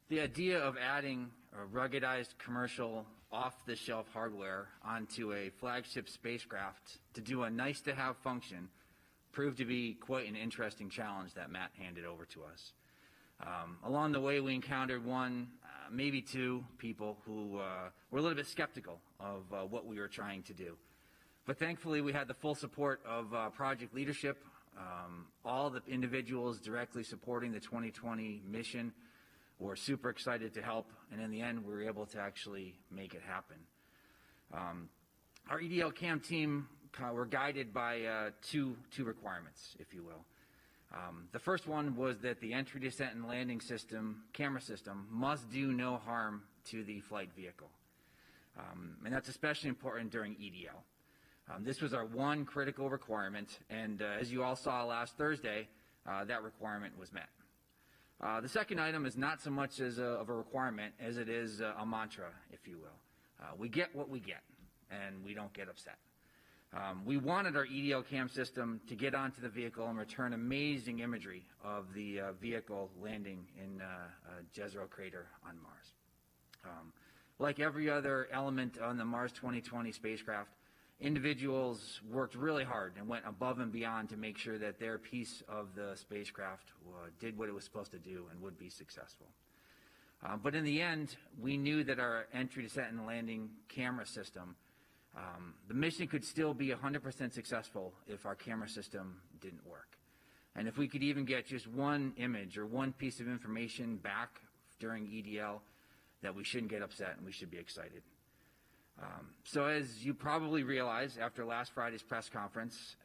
The idea of adding a ruggedized commercial off-the-shelf hardware onto a flagship spacecraft to do a nice-to-have function proved to be quite an interesting challenge that Matt handed over to us. Along the way, we encountered one, maybe two people who were a little bit skeptical of what we were trying to do. But thankfully, we had the full support of project leadership, all the individuals directly supporting the 2020 mission were super excited to help, and in the end, we were able to actually make it happen. Our EDL CAM team were guided by two requirements, if you will. The first one was that the entry, descent, and landing system, camera system, must do no harm to the flight vehicle. And that's especially important during EDL. This was our one critical requirement, and as you all saw last Thursday, that requirement was met. The second item is not so much of a requirement as it is a mantra, if you will. We get what we get, and we don't get upset. We wanted our EDL CAM system to get onto the vehicle and return amazing imagery of the vehicle landing in Jezero crater on Mars. Like every other element on the Mars 2020 spacecraft, individuals worked really hard and went above and beyond to make sure that their piece of the spacecraft did what it was supposed to do and would be successful. But in the end, we knew that our entry, descent, and landing camera system, the mission could still be 100% successful if our camera system didn't work. And if we could even get just one image or one piece of information back during EDL, that we shouldn't get upset and we should be excited. So as you probably realize after last Friday's press conference,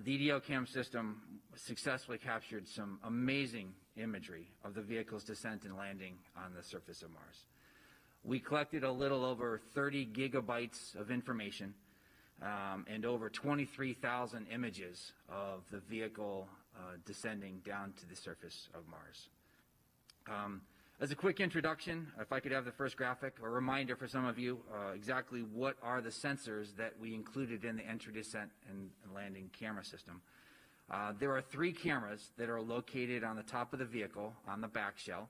the EDL CAM system successfully captured some amazing imagery of the vehicle's descent and landing on the surface of Mars. We collected a little over 30 gigabytes of information and over 23,000 images of the vehicle descending down to the surface of Mars. As a quick introduction, if I could have the first graphic, a reminder for some of you exactly what are the sensors that we included in the entry, descent, and landing camera system. There are 3 cameras that are located on the top of the vehicle on the back shell.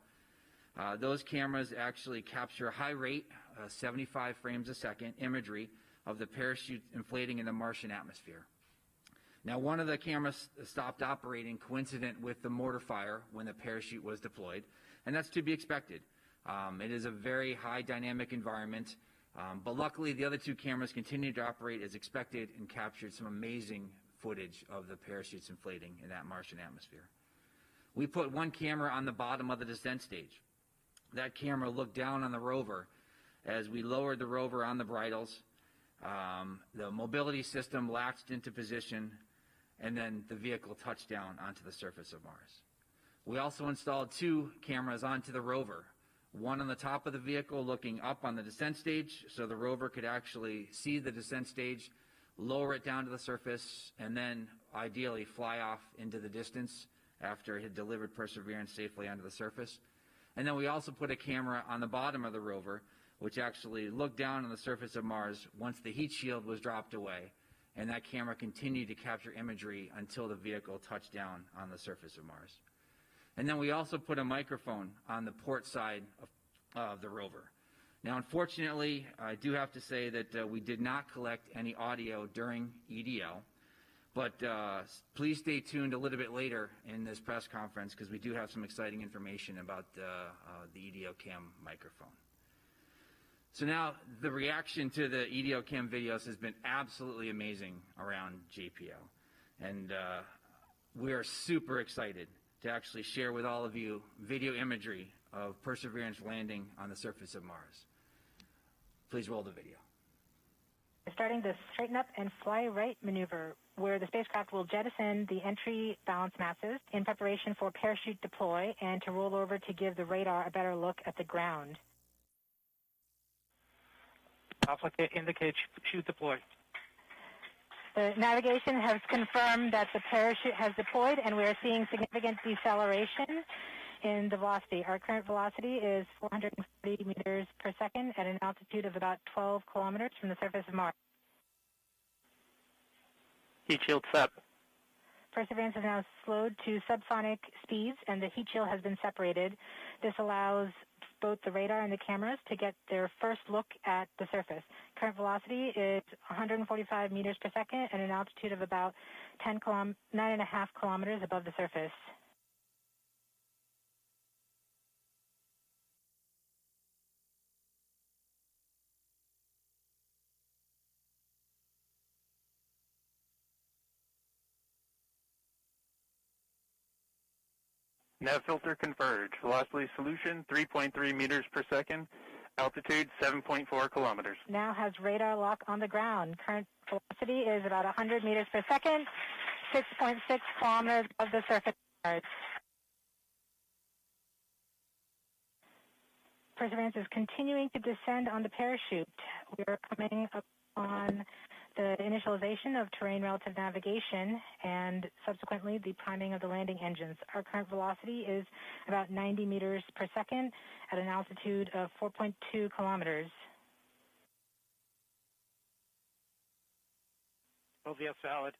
Those cameras actually capture high rate, 75 frames a second imagery of the parachute inflating in the Martian atmosphere. Now, one of the cameras stopped operating coincident with the mortar fire when the parachute was deployed, and that's to be expected. It is a very high dynamic environment, but luckily the other 2 cameras continued to operate as expected and captured some amazing footage of the parachutes inflating in that Martian atmosphere. We put one camera on the bottom of the descent stage. That camera looked down on the rover as we lowered the rover on the bridles. The mobility system latched into position, and then the vehicle touched down onto the surface of Mars. We also installed 2 cameras onto the rover, one on the top of the vehicle looking up on the descent stage so the rover could actually see the descent stage, lower it down to the surface, and then ideally fly off into the distance after it had delivered Perseverance safely onto the surface. And then we also put a camera on the bottom of the rover, which actually looked down on the surface of Mars once the heat shield was dropped away, and that camera continued to capture imagery until the vehicle touched down on the surface of Mars. And then we also put a microphone on the port side of the rover. Now, unfortunately, I do have to say that we did not collect any audio during EDL, but please stay tuned a little bit later in this press conference because we do have some exciting information about the EDL CAM microphone. So now the reaction to the EDL CAM videos has been absolutely amazing around JPL. And we are super excited to actually share with all of you video imagery of Perseverance landing on the surface of Mars. Please roll the video. We're starting the straighten up and fly right maneuver, where the spacecraft will jettison the entry balance masses in preparation for parachute deploy and to roll over to give the radar a better look at the ground. Alpha indicates chute deploy. The navigation has confirmed that the parachute has deployed, and we are seeing significant deceleration in the velocity. Our current velocity is 440 meters per second at an altitude of about 12 kilometers from the surface of Mars. Heat shield set. Perseverance is now slowed to subsonic speeds, and the heat shield has been separated. This allows both the radar and the cameras to get their first look at the surface. Current velocity is 145 meters per second at an altitude of about 9.5 kilometers above the surface. Nav filter converge. Velocity solution 3.3 meters per second. Altitude 7.4 kilometers. Now has radar lock on the ground. Current velocity is about 100 meters per second, 6.6 kilometers above the surface of Mars. Perseverance is continuing to descend on the parachute. We are coming up on the initialization of terrain relative navigation and subsequently the priming of the landing engines. Our current velocity is about 90 meters per second at an altitude of 4.2 kilometers. LVS valid.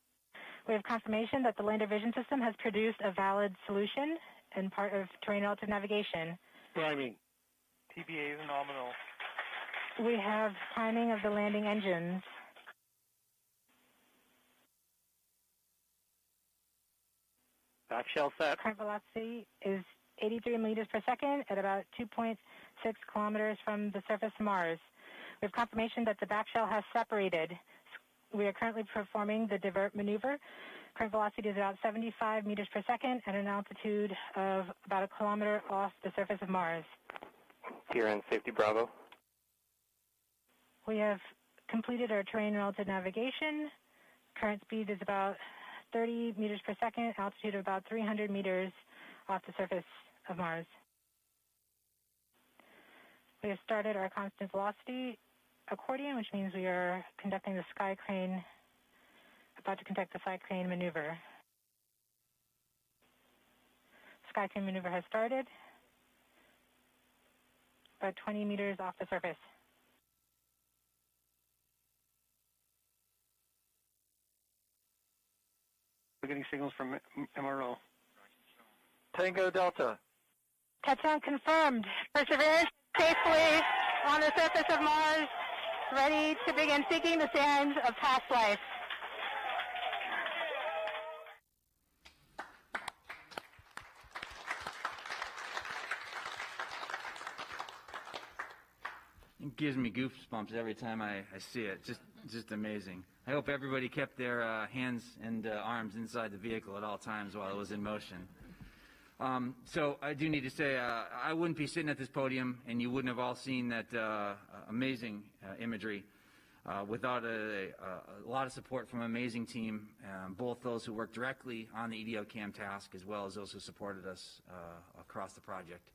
We have confirmation that the lander vision system has produced a valid solution and part of terrain relative navigation. Priming. TBA is nominal. We have priming of the landing engines. Back shell set. Current velocity is 83 meters per second at about 2.6 kilometers from the surface of Mars. We have confirmation that the back shell has separated. We are currently performing the divert maneuver. Current velocity is about 75 meters per second at an altitude of about a kilometer off the surface of Mars. Here in safety Bravo. We have completed our terrain relative navigation. Current speed is about 30 meters per second, altitude of about 300 meters off the surface of Mars. We have started our constant velocity accordion, which means we are conducting the sky crane, about to conduct the sky crane maneuver. Sky crane maneuver has started, about 20 meters off the surface. We're getting signals from MRO. Tango Delta. Touchdown confirmed. Perseverance safely on the surface of Mars, ready to begin seeking the signs of past life. It gives me goosebumps every time I see it. Just amazing. I hope everybody kept their hands and arms inside the vehicle at all times while it was in motion. So I do need to say I wouldn't be sitting at this podium and you wouldn't have all seen that amazing imagery without a lot of support from an amazing team, both those who worked directly on the EDOCAM task as well as those who supported us across the project.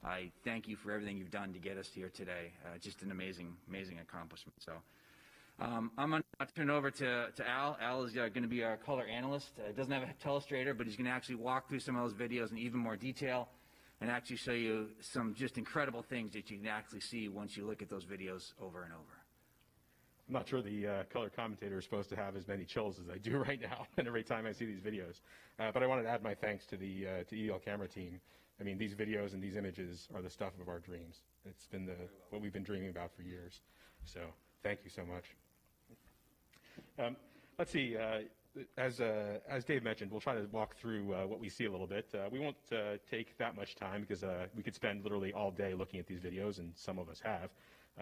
I thank you for everything you've done to get us here today. Just an amazing accomplishment. So I'm going to turn it over to Al. Al is going to be our color analyst. Doesn't have a telestrator, but he's going to actually walk through some of those videos in even more detail and actually show you some just incredible things that you can actually see once you look at those videos over and over. I'm not sure the color commentator is supposed to have as many chills as I do right now and every time I see these videos. But I wanted to add my thanks to the EDL camera team. I mean, these videos and these images are the stuff of our dreams. It's been what we've been dreaming about for years. So thank you so much. Let's see. As Dave mentioned, we'll try to walk through what we see a little bit. We won't take that much time because we could spend literally all day looking at these videos, and some of us have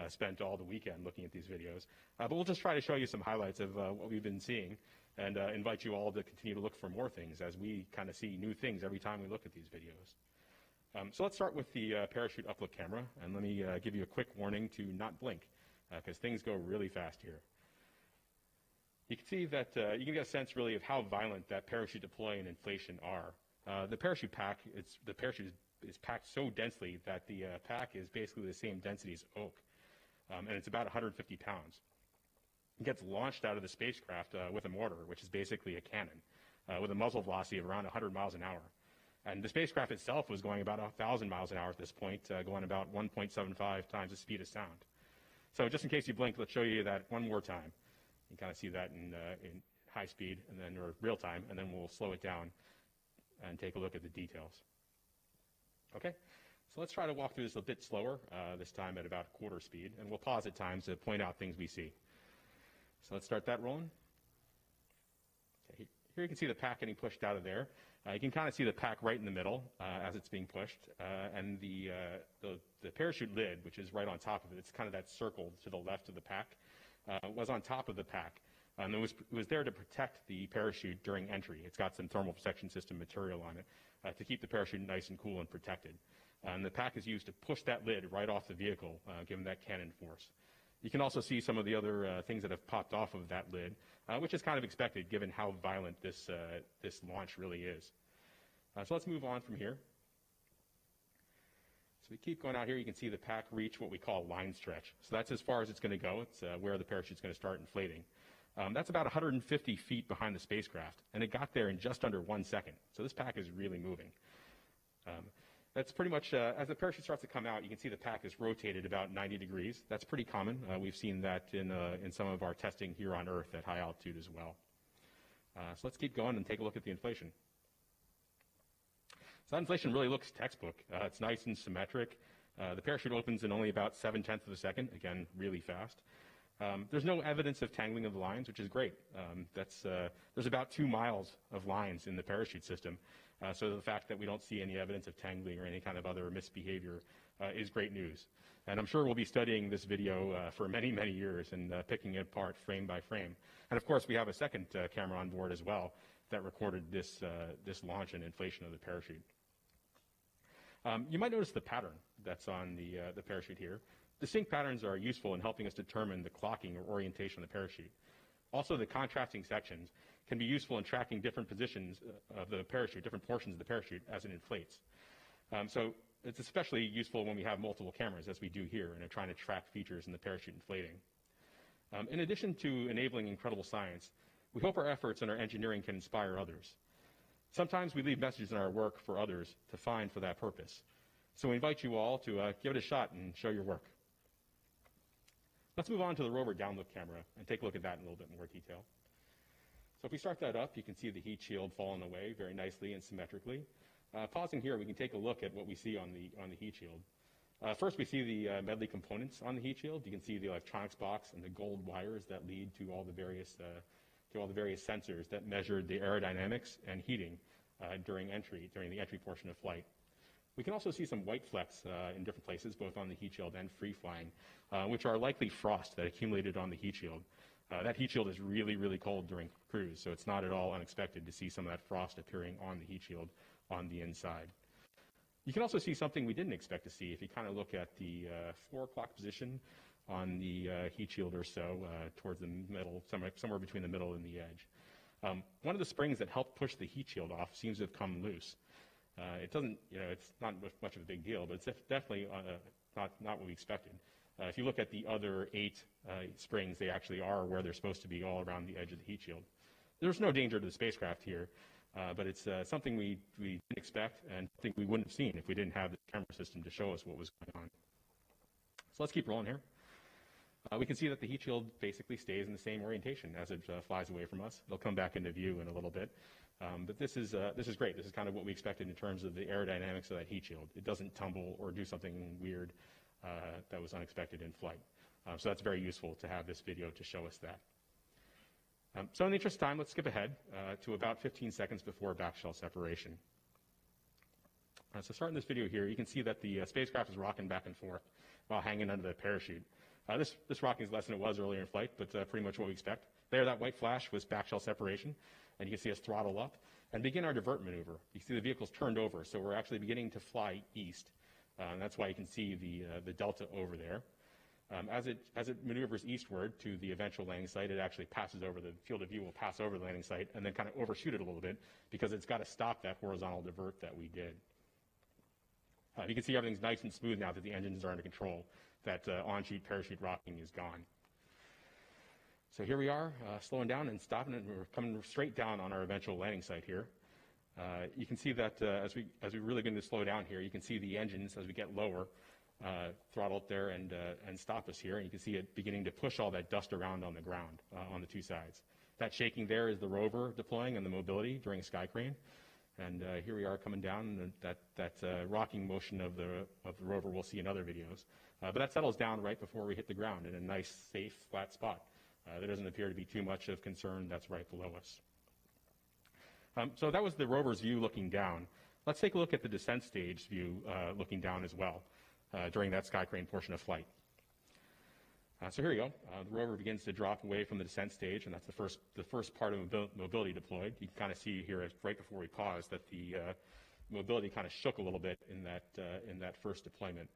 spent all the weekend looking at these videos. But we'll just try to show you some highlights of what we've been seeing and invite you all to continue to look for more things as we kind of see new things every time we look at these videos. So let's start with the parachute upload camera, and let me give you a quick warning to not blink because things go really fast here. You can see that you can get a sense really of how violent that parachute deploy and inflation are. The parachute is packed so densely that the pack is basically the same density as oak, and it's about 150 pounds. It gets launched out of the spacecraft with a mortar, which is basically a cannon, with a muzzle velocity of around 100 miles an hour. And the spacecraft itself was going about 1,000 miles an hour at this point, going about 1.75 times the speed of sound. So just in case you blink, let's show you that one more time. You can kind of see that in high speed, and then or real time, and then we'll slow it down and take a look at the details. Okay, so let's try to walk through this a bit slower, this time at about quarter speed, and we'll pause at times to point out things we see. So let's start that rolling. Okay, here you can see the pack getting pushed out of there. You can kind of see the pack right in the middle as it's being pushed, and the parachute lid, which is right on top of it, it's kind of that circle to the left of the pack, was on top of the pack. And it was there to protect the parachute during entry. It's got some thermal protection system material on it to keep the parachute nice and cool and protected. And the pack is used to push that lid right off the vehicle, given that cannon force. You can also see some of the other things that have popped off of that lid, which is kind of expected given how violent this launch really is. So let's move on from here. So we keep going out here. You can see the pack reach what we call line stretch. So that's as far as it's going to go. It's where the parachute's going to start inflating. That's about 150 feet behind the spacecraft, and it got there in just under 1 second. So this pack is really moving. That's pretty much, as the parachute starts to come out, you can see the pack is rotated about 90 degrees. That's pretty common. We've seen that in some of our testing here on Earth at high altitude as well. So let's keep going and take a look at the inflation. So that inflation really looks textbook. It's nice and symmetric. The parachute opens in only about 7/10 of a second, again, really fast. There's no evidence of tangling of the lines, which is great. There's about 2 miles of lines in the parachute system, so the fact that we don't see any evidence of tangling or any kind of other misbehavior is great news. And I'm sure we'll be studying this video for many, many years and picking it apart frame by frame. And of course, we have a second camera on board as well that recorded this launch and inflation of the parachute. You might notice the pattern that's on the parachute here. Distinct patterns are useful in helping us determine the clocking or orientation of the parachute. Also, the contrasting sections can be useful in tracking different positions of the parachute, different portions of the parachute as it inflates. So it's especially useful when we have multiple cameras, as we do here, and are trying to track features in the parachute inflating. In addition to enabling incredible science, we hope our efforts and our engineering can inspire others. Sometimes we leave messages in our work for others to find for that purpose. So we invite you all to give it a shot and show your work. Let's move on to the Rover download camera and take a look at that in a little bit more detail. So if we start that up, you can see the heat shield falling away very nicely and symmetrically. Pausing here, we can take a look at what we see on the heat shield. First, we see the medley components on the heat shield. You can see the electronics box and the gold wires that lead to all the various sensors that measure the aerodynamics and heating during the entry portion of flight. We can also see some white flecks in different places, both on the heat shield and free flying, which are likely frost that accumulated on the heat shield. That heat shield is really, really cold during cruise, so it's not at all unexpected to see some of that frost appearing on the heat shield on the inside. You can also see something we didn't expect to see if you kind of look at the 4 o'clock position on the heat shield or so, towards the middle, somewhere between the middle and the edge. One of the springs that helped push the heat shield off seems to have come loose. It doesn't, it's not much of a big deal, but it's definitely not what we expected. If you look at the other 8 springs, they actually are where they're supposed to be, all around the edge of the heat shield. There's no danger to the spacecraft here, but it's something we didn't expect and something we wouldn't have seen if we didn't have the camera system to show us what was going on. So let's keep rolling here. We can see that the heat shield basically stays in the same orientation as it flies away from us. It'll come back into view in a little bit. But this is great. This is kind of what we expected in terms of the aerodynamics of that heat shield. It doesn't tumble or do something weird that was unexpected in flight. So that's very useful to have this video to show us that. So in the interest of time, let's skip ahead to about 15 seconds before backshell separation. So starting this video here, you can see that the spacecraft is rocking back and forth while hanging under the parachute. This rocking is less than it was earlier in flight, but pretty much what we expect. There, that white flash was backshell separation, and you can see us throttle up and begin our divert maneuver. You see the vehicle's turned over, so we're actually beginning to fly east. And that's why you can see the delta over there. As it maneuvers eastward to the eventual landing site, it actually passes over the field of view, will pass over the landing site, and then kind of overshoot it a little bit because it's got to stop that horizontal divert that we did. You can see everything's nice and smooth now that the engines are under control. That on-sheet parachute rocking is gone. So here we are, slowing down and stopping, and we're coming straight down on our eventual landing site here. You can see that as we really begin to slow down here, you can see the engines as we get lower throttle up there and stop us here, and you can see it beginning to push all that dust around on the ground on the 2 sides. That shaking there is the rover deploying and the mobility during a sky crane. And here we are coming down, and that rocking motion of the rover we'll see in other videos. But that settles down right before we hit the ground in a nice, safe, flat spot. There doesn't appear to be too much of concern that's right below us. So that was the rover's view looking down. Let's take a look at the descent stage view looking down as well during that sky crane portion of flight. So here you go. The rover begins to drop away from the descent stage, and that's the first part of mobility deployed. You can kind of see here right before we paused that the mobility kind of shook a little bit in that first deployment.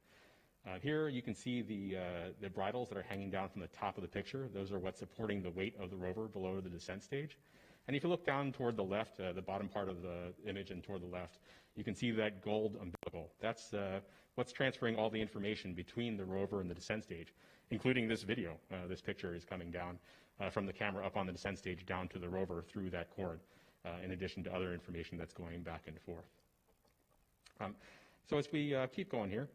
Here you can see the bridles that are hanging down from the top of the picture. Those are what's supporting the weight of the rover below the descent stage. And if you look down toward the left, the bottom part of the image and toward the left, you can see that gold umbilical. That's what's transferring all the information between the rover and the descent stage, including this video. This picture is coming down from the camera up on the descent stage down to the rover through that cord, in addition to other information that's going back and forth. So as we keep going here,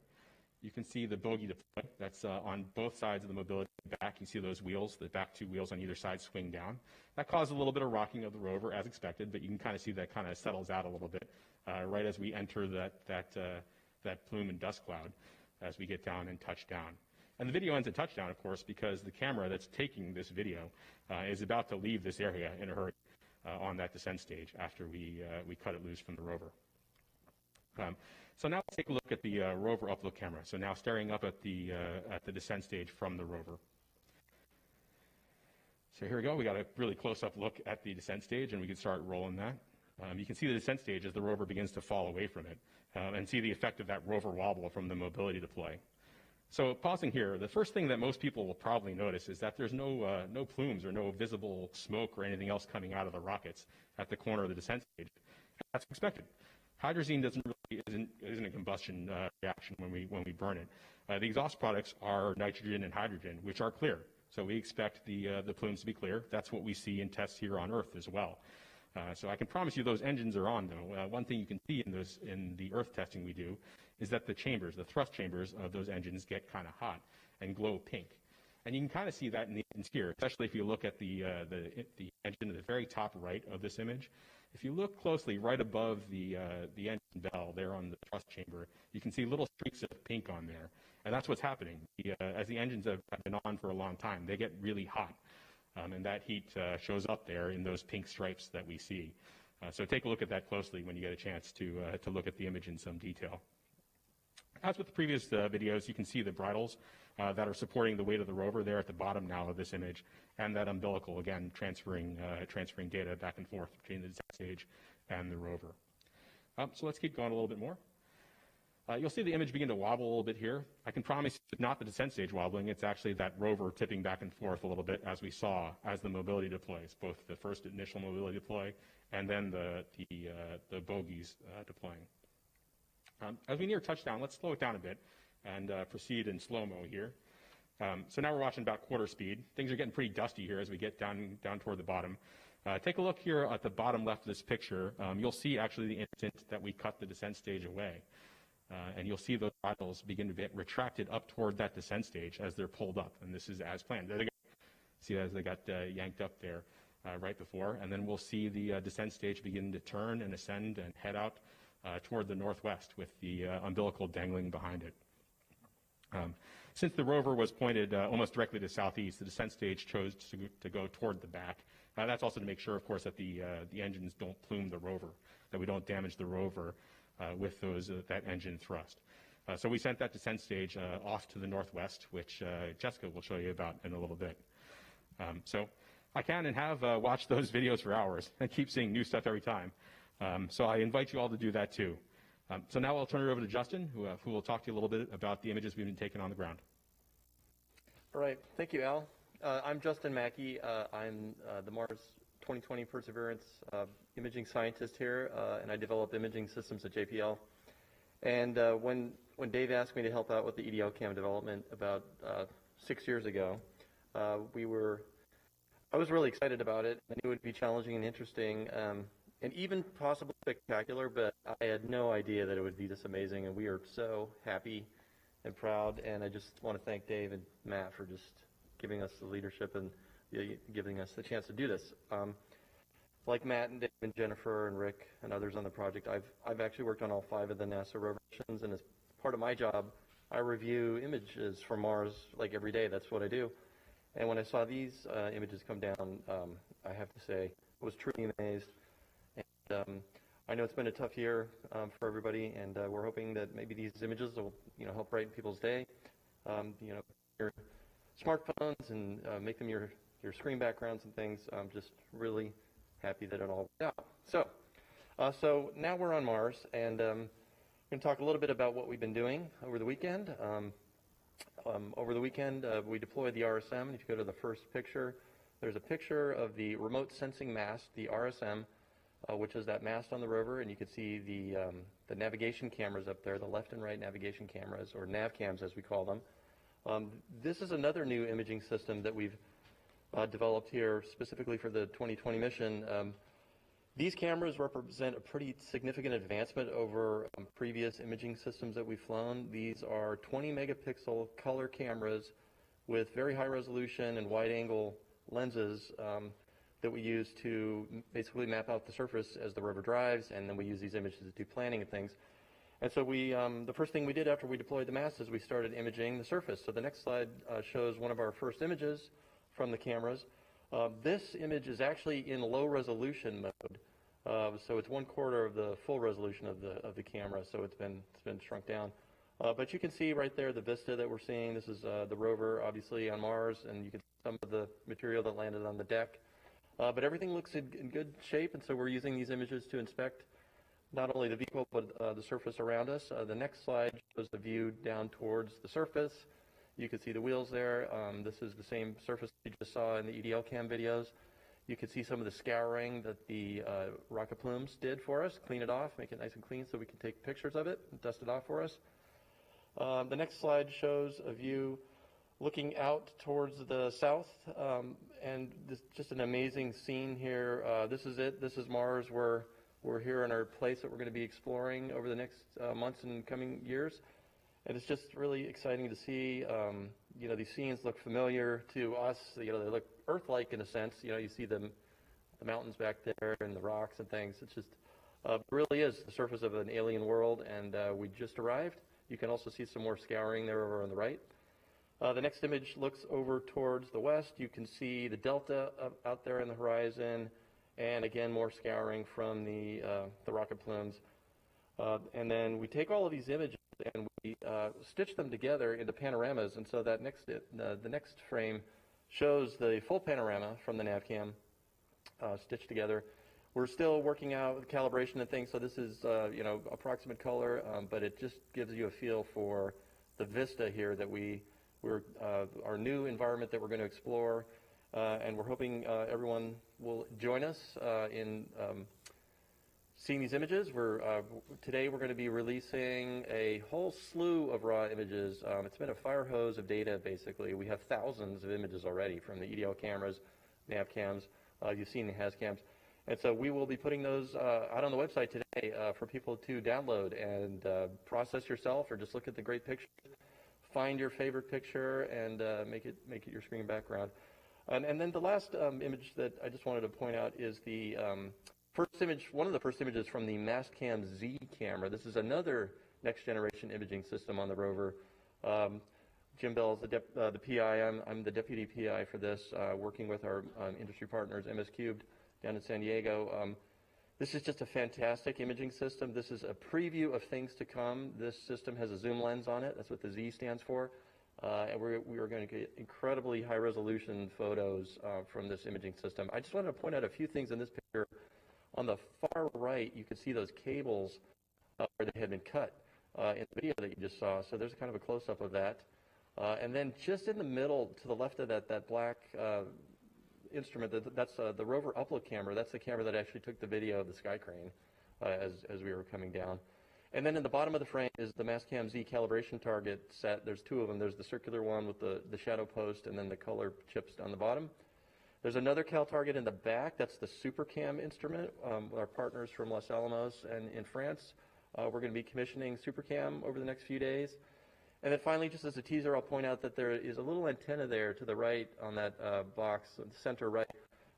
you can see the bogie deploy. That's on both sides of the mobility back. You see those wheels, the back two wheels on either side swing down. That caused a little bit of rocking of the rover as expected, but you can kind of see that kind of settles out a little bit right as we enter that plume and dust cloud as we get down and touch down. And the video ends at touchdown, of course, because the camera that's taking this video is about to leave this area in a hurry on that descent stage after we cut it loose from the rover. So now let's take a look at the rover upload camera. So now staring up at the descent stage from the rover. So here we go. We got a really close-up look at the descent stage, and we can start rolling that. You can see the descent stage as the rover begins to fall away from it, and see the effect of that rover wobble from the mobility deploy. So pausing here, the first thing that most people will probably notice is that there's no plumes or no visible smoke or anything else coming out of the rockets at the corner of the descent stage. That's expected. Hydrazine isn't a combustion reaction when we burn it. The exhaust products are nitrogen and hydrogen, which are clear. So we expect the plumes to be clear. That's what we see in tests here on Earth as well. So I can promise you those engines are on, though. One thing you can see in the Earth testing we do is that the thrust chambers of those engines get kind of hot and glow pink. And you can kind of see that in the engines here, especially if you look at the engine at the very top right of this image. If you look closely right above the engine bell there on the thrust chamber, you can see little streaks of pink on there. And that's what's happening. As the engines have been on for a long time, they get really hot. And that heat shows up there in those pink stripes that we see. So take a look at that closely when you get a chance to look at the image in some detail. As with the previous videos, you can see the bridles that are supporting the weight of the rover there at the bottom now of this image, and that umbilical, again, transferring data back and forth between the descent stage and the rover. So let's keep going a little bit more. You'll see the image begin to wobble a little bit here. I can promise it's not the descent stage wobbling. It's actually that rover tipping back and forth a little bit as we saw as the mobility deploys, both the first initial mobility deploy and then the bogies deploying. As we near touchdown, let's slow it down a bit and proceed in slow-mo here. So now we're watching about quarter speed. Things are getting pretty dusty here as we get down toward the bottom. Take a look here at the bottom left of this picture. You'll see actually the instant that we cut the descent stage away. And you'll see those bridles begin to get retracted up toward that descent stage as they're pulled up. And this is as planned. There they go. See as they got yanked up there right before. And then we'll see the descent stage begin to turn and ascend and head out toward the northwest with the umbilical dangling behind it. Since the rover was pointed almost directly to southeast, the descent stage chose to go toward the back. That's also to make sure, of course, that the engines don't plume the rover, that we don't damage the rover with that engine thrust. So we sent that descent stage off to the northwest, which Jessica will show you about in a little bit. So I can and have watched those videos for hours and keep seeing new stuff every time. So I invite you all to do that too. So now I'll turn it over to Justin, who will talk to you a little bit about the images we've been taking on the ground. All right. Thank you, Al. I'm Justin Mackey. I'm the Mars 2020 Perseverance imaging scientist here, and I develop imaging systems at JPL. And when Dave asked me to help out with the EDL cam development about 6 years ago, I was really excited about it. I knew it would be challenging and interesting, and even possibly spectacular, but I had no idea that it would be this amazing, and we are so happy and proud, and I just want to thank Dave and Matt for just giving us the leadership and giving us the chance to do this. Like Matt and Dave and Jennifer and Rick and others on the project, I've actually worked on all 5 of the NASA rover missions, and as part of my job, I review images from Mars like every day. That's what I do. And when I saw these images come down, I have to say, I was truly amazed. And I know it's been a tough year for everybody, and we're hoping that maybe these images will, help brighten people's day. Your smartphones and make them your screen backgrounds and things. I'm just really happy that it all worked out. So now we're on Mars, and I'm going to talk a little bit about what we've been doing over the weekend. Over the weekend, we deployed the RSM, and if you go to the first picture, there's a picture of the remote sensing mast, the RSM, which is that mast on the rover, and you can see the navigation cameras up there, the left and right navigation cameras, or nav cams as we call them. This is another new imaging system that we've developed here specifically for the 2020 mission. These cameras represent a pretty significant advancement over previous imaging systems that we've flown. These are 20 megapixel color cameras with very high resolution and wide angle lenses that we use to basically map out the surface as the rover drives, and then we use these images to do planning and things. And so the first thing we did after we deployed the mast is we started imaging the surface. So the next slide shows one of our first images from the cameras. This image is actually in low resolution mode, so it's 1/4 of the full resolution of the camera. So it's been shrunk down. But you can see right there the vista that we're seeing. This is the rover, obviously, on Mars, and you can see some of the material that landed on the deck. But everything looks in good shape, and so we're using these images to inspect not only the vehicle but the surface around us. The next slide shows the view down towards the surface. You can see the wheels there. This is the same surface you just saw in the EDL cam videos. You can see some of the scouring that the rocket plumes did for us, clean it off, make it nice and clean so we can take pictures of it and dust it off for us. The next slide shows a view looking out towards the south, and this just an amazing scene here. This is it. This is Mars. We're here in our place that we're going to be exploring over the next months and coming years. And it's just really exciting to see. These scenes look familiar to us. They look Earth-like in a sense. You see the mountains back there and the rocks and things. It's just it really is the surface of an alien world, and we just arrived. You can also see some more scouring there over on the right. The next image looks over towards the west. You can see the delta out there in the horizon, and again more scouring from the rocket plumes. And then we take all of these images and we stitch them together into panoramas. And so that the next frame shows the full panorama from the NavCam stitched together. We're still working out with calibration and things, so this is approximate color, but it just gives you a feel for the vista here that our new environment that we're going to explore, and we're hoping everyone will join us in seeing these images. Today we're going to be releasing a whole slew of raw images. It's been a fire hose of data, basically. We have thousands of images already from the EDL cameras, nav cams. You've seen the HAZ cams. And so we will be putting those out on the website today for people to download and process yourself, or just look at the great pictures, find your favorite picture, and make it your screen background. And then the last image that I just wanted to point out is the first image, one of the first images from the Mastcam Z camera. This is another next generation imaging system on the rover. Jim Bell's the PI. I'm the deputy PI for this, working with our industry partners, MS Cubed, down in San Diego. This is just a fantastic imaging system. This is a preview of things to come. This system has a zoom lens on it. That's what the Z stands for. And we are going to get incredibly high resolution photos from this imaging system. I just wanted to point out a few things in this picture. On the far right, you can see those cables where they had been cut in the video that you just saw. So there's kind of a close-up of that. And then just in the middle, to the left of that black instrument, that's the rover upload camera. That's the camera that actually took the video of the sky crane as we were coming down. And then in the bottom of the frame is the Mastcam Z calibration target set. There's two of them. There's the circular one with the shadow post, and then the color chips on the bottom. There's another cal target in the back. That's the SuperCam instrument. Our partners from Los Alamos and in France. We're going to be commissioning SuperCam over the next few days. And then finally, just as a teaser, I'll point out that there is a little antenna there to the right on that box, center right.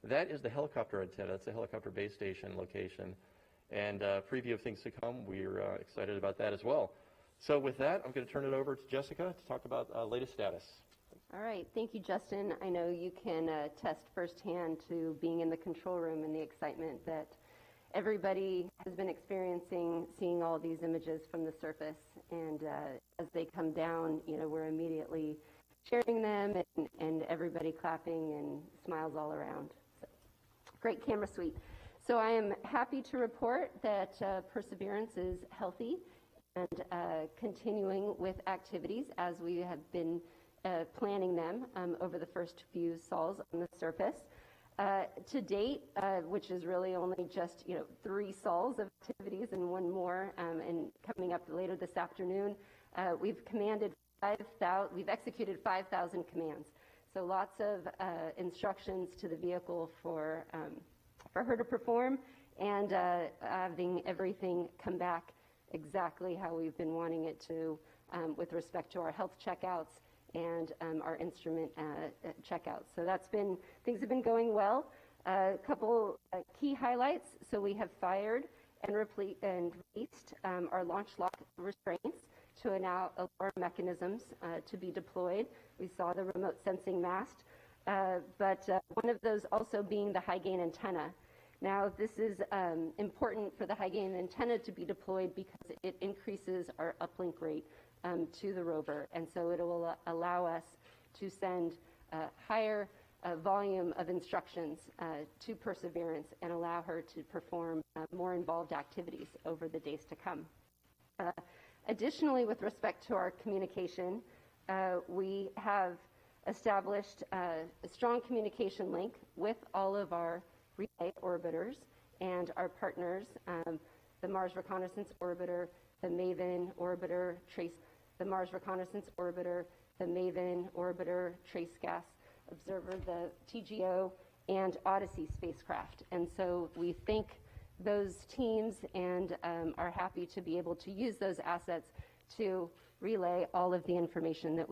That is the helicopter antenna. That's the helicopter base station location. And preview of things to come, we're excited about that as well. So with that, I'm going to turn it over to Jessica to talk about latest status. All right, thank you, Justin. I know you can attest firsthand to being in the control room and the excitement that everybody has been experiencing, seeing all these images from the surface. And as they come down, you know, we're immediately sharing them and everybody clapping and smiles all around. So, great camera suite. So I am happy to report that Perseverance is healthy and continuing with activities as we have been planning them over the first few sols on the surface. To date, which is really only just 3 sols of activities and one more, and coming up later this afternoon, we've executed 5,000 commands. So lots of instructions to the vehicle for her to perform, and having everything come back exactly how we've been wanting it to, with respect to our health checkouts and our instrument checkouts. So things have been going well. A couple key highlights. So we have fired and released our launch lock restraints to allow mechanisms to be deployed. We saw the remote sensing mast, but one of those also being the high gain antenna. Now, this is important for the high gain antenna to be deployed because it increases our uplink rate to the rover, and so it will allow us to send a higher volume of instructions to Perseverance and allow her to perform more involved activities over the days to come. Additionally, with respect to our communication, we have established a strong communication link with all of our relay orbiters and our partners, the Mars Reconnaissance Orbiter, the MAVEN Orbiter, the Mars Reconnaissance Orbiter, the MAVEN Orbiter, Trace Gas Observer, the TGO, and Odyssey spacecraft. And so we thank those teams and are happy to be able to use those assets to relay all of the information that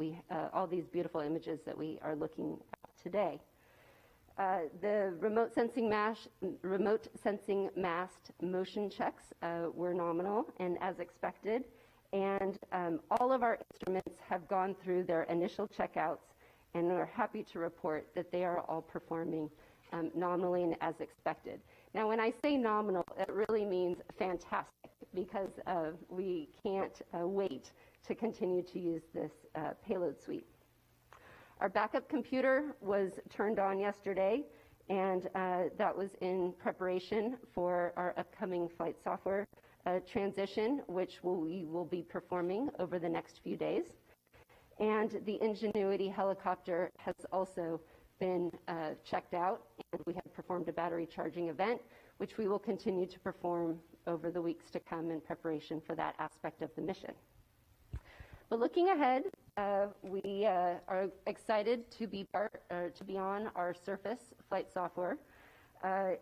all these beautiful images that we are looking at today. The remote sensing mast motion checks were nominal and as expected, and all of our instruments have gone through their initial checkouts, and we're happy to report that they are all performing nominally and as expected. Now, when I say nominal, it really means fantastic, because we can't wait to continue to use this payload suite. Our backup computer was turned on yesterday, and that was in preparation for our upcoming flight software transition, which we will be performing over the next few days. And the Ingenuity helicopter has also been checked out, and we have performed a battery charging event, which we will continue to perform over the weeks to come in preparation for that aspect of the mission. But looking ahead, we are excited to be on our surface flight software.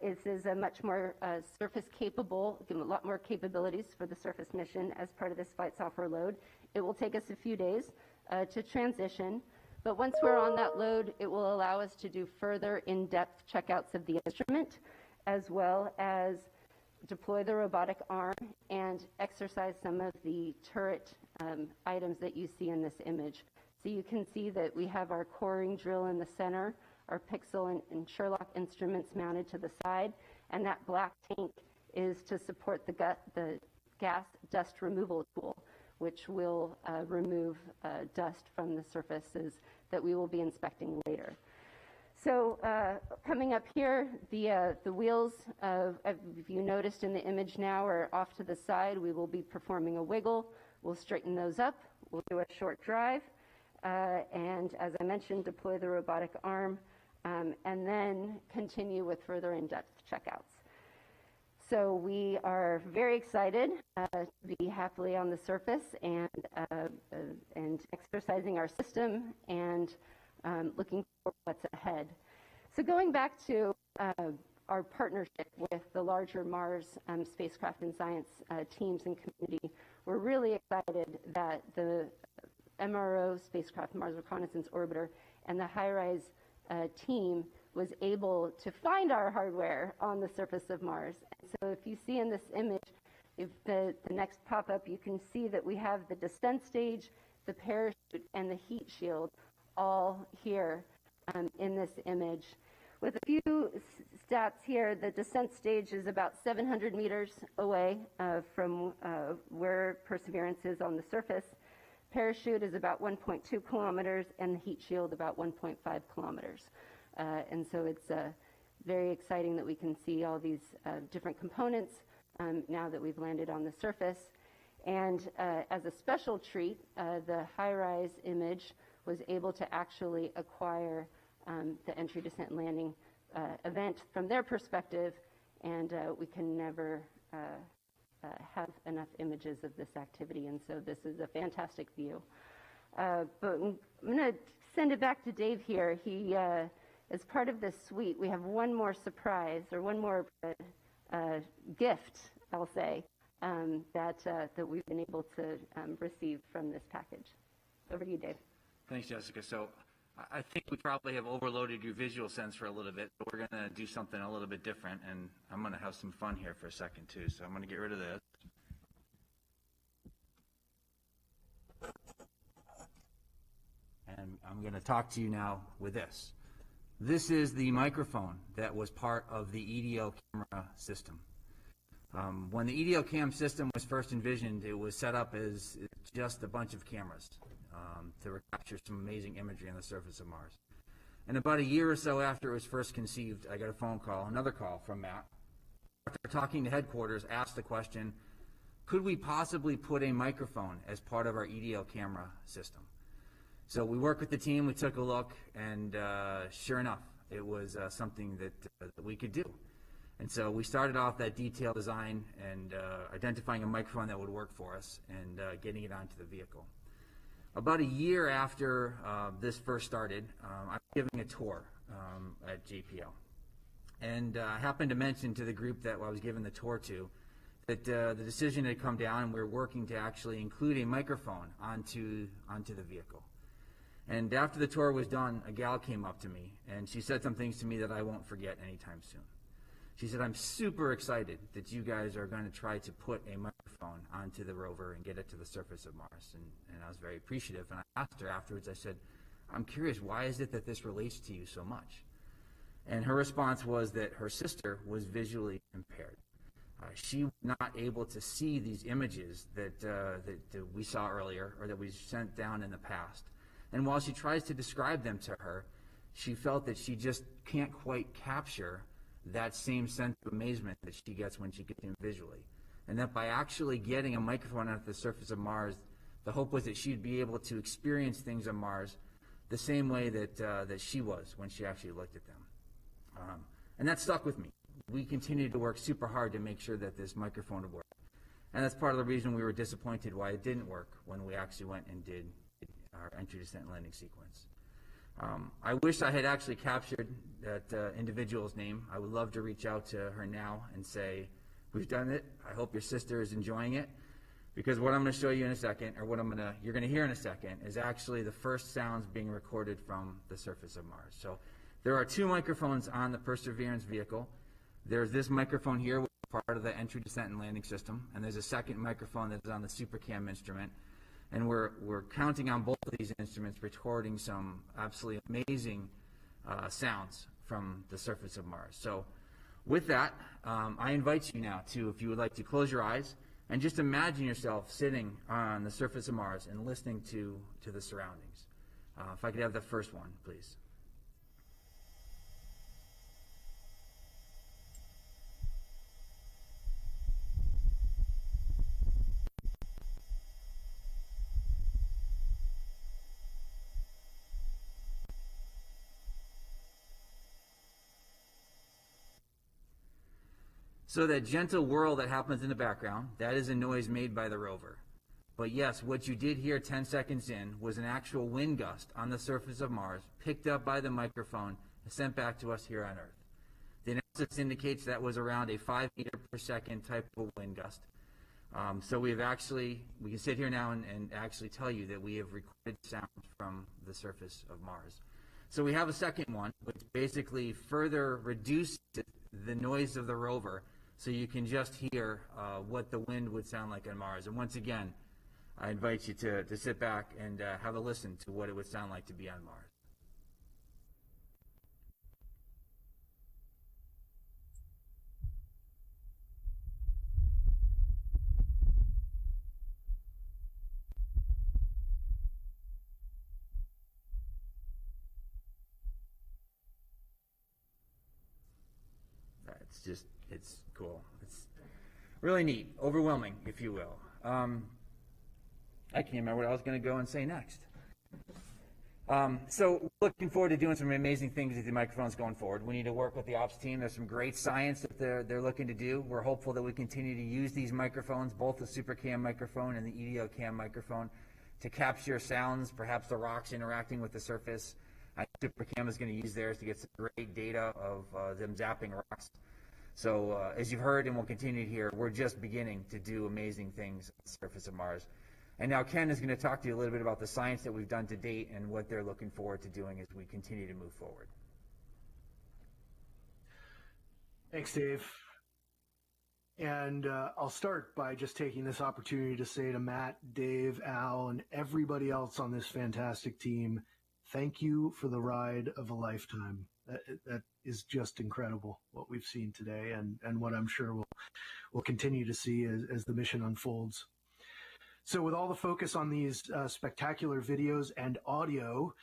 This is a much more surface capable, a lot more capabilities for the surface mission as part of this flight software load. It will take us a few days to transition, but once we're on that load, it will allow us to do further in-depth checkouts of the instrument, as well as deploy the robotic arm and exercise some of the turret items that you see in this image. So you can see that we have our coring drill in the center, our Pixel and Sherlock instruments mounted to the side, and that black tank is to support the gas dust removal tool, which will remove dust from the surfaces that we will be inspecting later. So coming up here, the wheels, if you noticed in the image now, are off to the side. We will be performing a wiggle. We'll straighten those up. We'll do a short drive. And as I mentioned, deploy the robotic arm, and then continue with further in-depth checkouts. So we are very excited to be happily on the surface and exercising our system and looking for what's ahead. So going back to our partnership with the larger Mars spacecraft and science teams and community, we're really excited that the MRO spacecraft, Mars Reconnaissance Orbiter, and the HiRISE team was able to find our hardware on the surface of Mars. And so if you see in this image, if the next pop-up, you can see that we have the descent stage, the parachute, and the heat shield all here in this image. With a few stats here, the descent stage is about 700 meters away from where Perseverance is on the surface. Parachute is about 1.2 kilometers, and the heat shield about 1.5 kilometers. And so it's very exciting that we can see all these different components now that we've landed on the surface. And as a special treat, the HiRISE image was able to actually acquire the entry, descent, and landing event from their perspective, and we can never have enough images of this activity, and so this is a fantastic view. But I'm going to send it back to Dave here. He, as part of this suite, we have one more surprise, or one more gift, I'll say, that we've been able to receive from this package. Over to you, Dave. Thanks, Jessica. So I think we probably have overloaded your visual sense for a little bit, but we're going to do something a little bit different, and I'm going to have some fun here for a second, too. So I'm going to get rid of this. And I'm going to talk to you now with this. This is the microphone that was part of the EDO camera system. When the EDO cam system was first envisioned, it was set up as just a bunch of cameras to capture some amazing imagery on the surface of Mars. And about a year or so after it was first conceived, I got a phone call, another call from Matt. After talking to headquarters, asked the question, could we possibly put a microphone as part of our EDO camera system? So we worked with the team, we took a look, and sure enough, it was something that we could do. And so we started off that detailed design and identifying a microphone that would work for us and getting it onto the vehicle. About a year after this first started, I was giving a tour at JPL. And I happened to mention to the group that I was giving the tour to that the decision had come down and we were working to actually include a microphone onto the vehicle. And after the tour was done, a gal came up to me and she said some things to me that I won't forget anytime soon. She said, I'm super excited that you guys are going to try to put a microphone onto the rover and get it to the surface of Mars. And I was very appreciative. And I asked her afterwards, I said, I'm curious, why is it that this relates to you so much? And her response was that her sister was visually impaired. She was not able to see these images that we saw earlier or that we sent down in the past. And while she tries to describe them to her, she felt that she just can't quite capture that same sense of amazement that she gets when she gets them visually. And that by actually getting a microphone onto the surface of Mars, the hope was that she'd be able to experience things on Mars the same way that she was when she actually looked at them. And that stuck with me. We continued to work super hard to make sure that this microphone would work. And that's part of the reason we were disappointed why it didn't work when we actually went and did our entry, descent, and landing sequence. I wish I had actually captured that individual's name. I would love to reach out to her now and say, we've done it. I hope your sister is enjoying it. Because what I'm going to show you in a second, or what you're going to hear in a second, is actually the first sounds being recorded from the surface of Mars. So there are two microphones on the Perseverance vehicle. There's this microphone here, which is part of the entry, descent, and landing system. And there's a second microphone that's on the SuperCam instrument. And we're counting on both of these instruments, recording some absolutely amazing sounds from the surface of Mars. So with that, I invite you now to, if you would like to close your eyes and just imagine yourself sitting on the surface of Mars and listening to the surroundings. If I could have the first one, please. So that gentle whirl that happens in the background, that is a noise made by the rover. But yes, what you did hear 10 seconds in was an actual wind gust on the surface of Mars, picked up by the microphone and sent back to us here on Earth. The analysis indicates that was around a 5 meter per second type of wind gust. So we can sit here now and actually tell you that we have recorded sound from the surface of Mars. So we have a second one, which basically further reduces the noise of the rover so you can just hear what the wind would sound like on Mars. And once again, I invite you to sit back and have a listen to what it would sound like to be on Mars. It's cool. It's really neat, overwhelming, if you will. I can't remember what I was going to go and say next. So looking forward to doing some amazing things with the microphones going forward. We need to work with the ops team. There's some great science that they're looking to do. We're hopeful that we continue to use these microphones, both the SuperCam microphone and the EDOCam microphone, to capture sounds, perhaps the rocks interacting with the surface. SuperCam is going to use theirs to get some great data of them zapping rocks. So as you've heard and will continue to hear, we're just beginning to do amazing things on the surface of Mars. And now Ken is going to talk to you a little bit about the science that we've done to date and what they're looking forward to doing as we continue to move forward. Thanks, Dave. And I'll start by just taking this opportunity to say to Matt, Dave, Al, and everybody else on this fantastic team, thank you for the ride of a lifetime. That is just incredible, what we've seen today and what I'm sure we'll continue to see as the mission unfolds. So with all the focus on these spectacular videos and audio,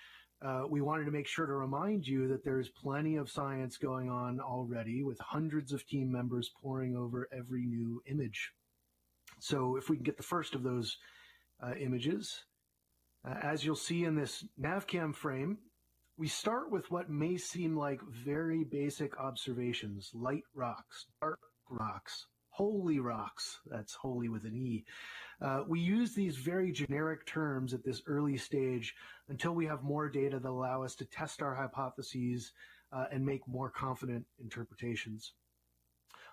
we wanted to make sure to remind you that there's plenty of science going on already, with hundreds of team members poring over every new image. So if we can get the first of those images, as you'll see in this NavCam frame, we start with what may seem like very basic observations: light rocks, dark rocks, holy rocks. That's holy with an E. We use these very generic terms at this early stage until we have more data that allow us to test our hypotheses and make more confident interpretations.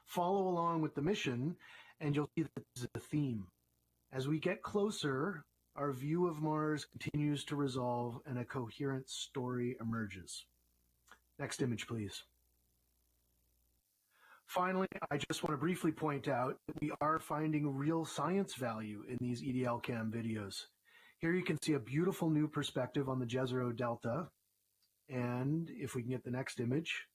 Follow along with the mission, and you'll see that this is a theme. As we get closer, our view of Mars continues to resolve and a coherent story emerges. Next image, please. Finally, I just want to briefly point out that we are finding real science value in these EDLCam videos. Here you can see a beautiful new perspective on the Jezero Delta. And if we can get the next image,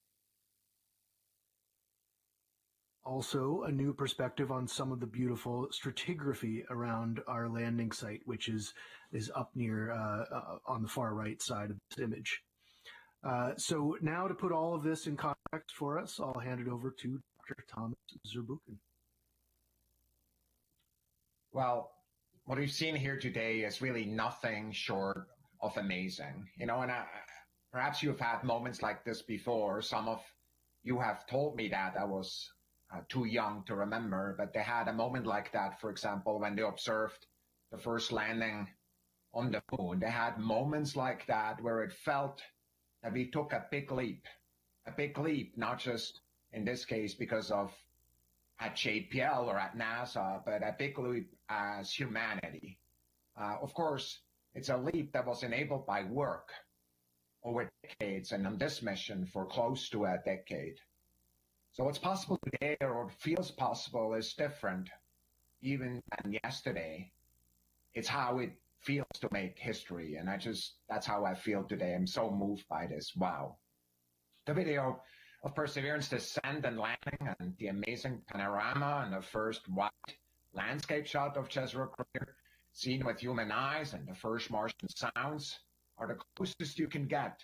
also a new perspective on some of the beautiful stratigraphy around our landing site, which is up near on the far right side of this image. So now to put all of this in context for us, I'll hand it over to Dr. Thomas Zurbuchen. Well, what we've seen here today is really nothing short of amazing. You know, and perhaps you've had moments like this before. Some of you have told me that I was too young to remember, but they had a moment like that, for example, when they observed the first landing on the moon. They had moments like that where it felt that we took a big leap, not just in this case because of at JPL or at NASA, but a big leap as humanity. Of course, it's a leap that was enabled by work over decades, and on this mission for close to a decade. So what's possible today, or what feels possible, is different even than yesterday. It's how it feels to make history, and that's how I feel today. I'm so moved by this. Wow. The video of Perseverance descent and landing, and the amazing panorama, and the first wide landscape shot of Jezero crater seen with human eyes, and the first Martian sounds are the closest you can get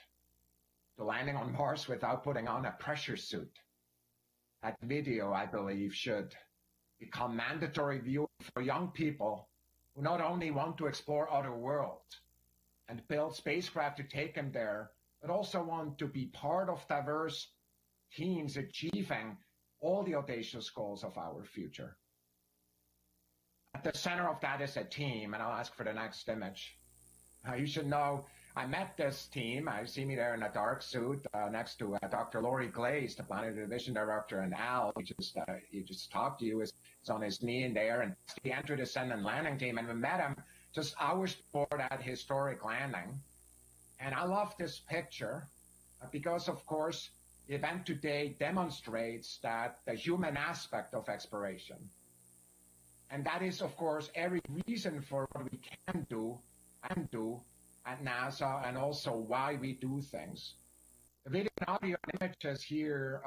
to landing on Mars without putting on a pressure suit. That video, I believe, should become mandatory viewing for young people who not only want to explore other worlds and build spacecraft to take them there, but also want to be part of diverse teams achieving all the audacious goals of our future. At the center of that is a team, and I'll ask for the next image. You should know I met this team. I see me there in a dark suit next to Dr. Laurie Glaze, the Planetary Division Director, and Al, he just talked to you, is on his knee in there, and he entered the Ascend and Landing team, and we met him just hours before that historic landing. And I love this picture because, of course, the event today demonstrates that the human aspect of exploration. And that is, of course, every reason for what we can do and do at NASA, and also why we do things. The video and audio and images here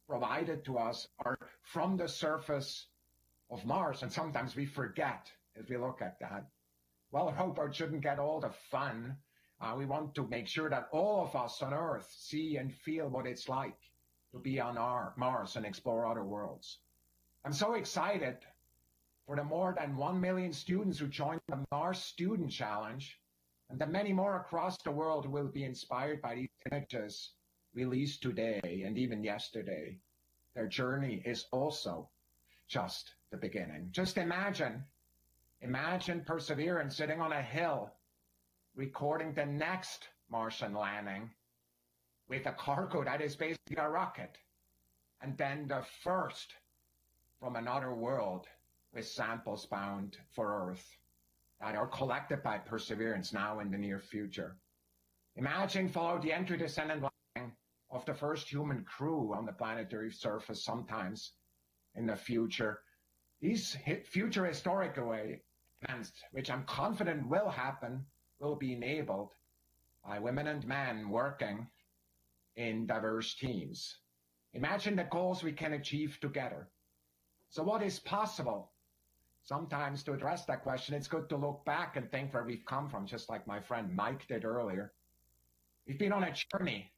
provided to us are from the surface of Mars, and sometimes we forget if we look at that. Well, Rover shouldn't get all the fun. We want to make sure that all of us on Earth see and feel what it's like to be on Mars and explore other worlds. I'm so excited for the more than 1 million students who joined the Mars Student Challenge, and the many more across the world who will be inspired by these images released today and even yesterday. Their journey is also just the beginning. Just imagine Perseverance sitting on a hill, recording the next Martian landing with a cargo that is basically a rocket, and then the first from another world with samples bound for Earth that are collected by Perseverance now in the near future. Imagine follow the entry, descent, and landing of the first human crew on the planetary surface sometimes in the future. These future historic events, which I'm confident will happen, will be enabled by women and men working in diverse teams. Imagine the goals we can achieve together. So what is possible? Sometimes to address that question, it's good to look back and think where we've come from, just like my friend Mike did earlier. We've been on a journey,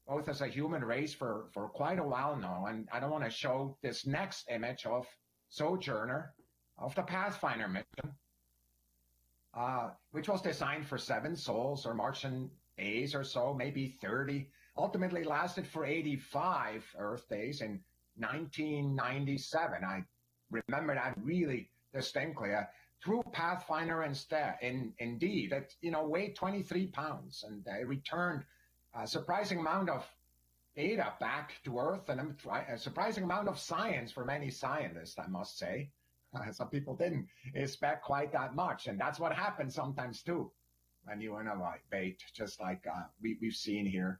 both as a human race for quite a while now, and I don't want to show this next image of Sojourner, of the Pathfinder mission, which was designed for 7 sols or Martian days or so, maybe 30, ultimately lasted for 85 Earth days in 1997. I remember that really distinctly. True Pathfinder indeed, it weighed 23 pounds, and it returned a surprising amount of data back to Earth, and a surprising amount of science for many scientists, I must say. Some people didn't expect quite that much, and that's what happens sometimes too when you innovate, just like we've seen here.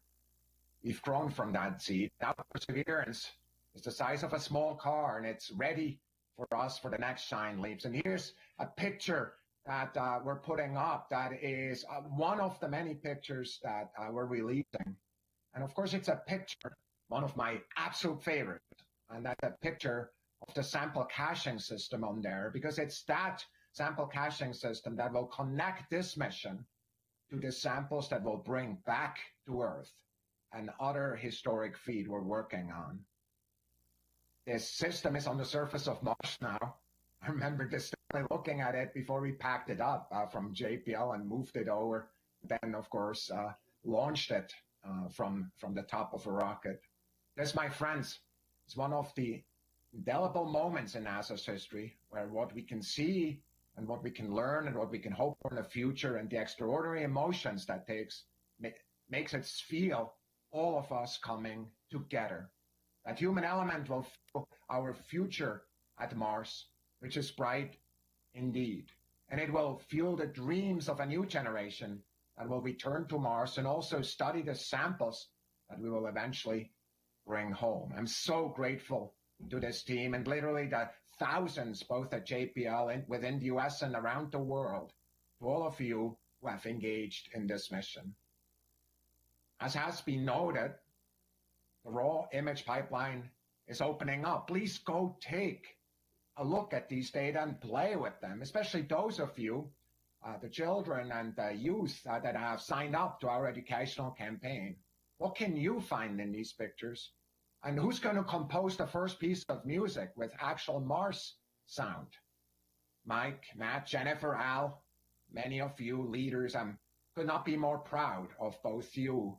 We've grown from that seed. Now Perseverance is the size of a small car, and it's ready for us for the next giant leaps. And here's a picture that we're putting up that is one of the many pictures that we're releasing. And of course, it's a picture, one of my absolute favorites, and that's a picture of the sample caching system on there, because it's that sample caching system that will connect this mission to the samples that will bring back to Earth and other historic feed we're working on. This system is on the surface of Mars now. I remember distinctly looking at it before we packed it up from JPL and moved it over. Then, of course, launched it from the top of a rocket. This, my friends, is one of the indelible moments in NASA's history where what we can see and what we can learn and what we can hope for in the future and the extraordinary emotions that makes it feel all of us coming together. That human element will fuel our future at Mars, which is bright indeed. And it will fuel the dreams of a new generation that will return to Mars and also study the samples that we will eventually bring home. I'm so grateful to this team and literally the thousands, both at JPL and within the US and around the world, to all of you who have engaged in this mission. As has been noted, the raw image pipeline is opening up. Please go take a look at these data and play with them, especially those of you, the children and the youth that have signed up to our educational campaign. What can you find in these pictures? And who's going to compose the first piece of music with actual Mars sound? Mike, Matt, Jennifer, Al, many of you leaders, could not be more proud of both you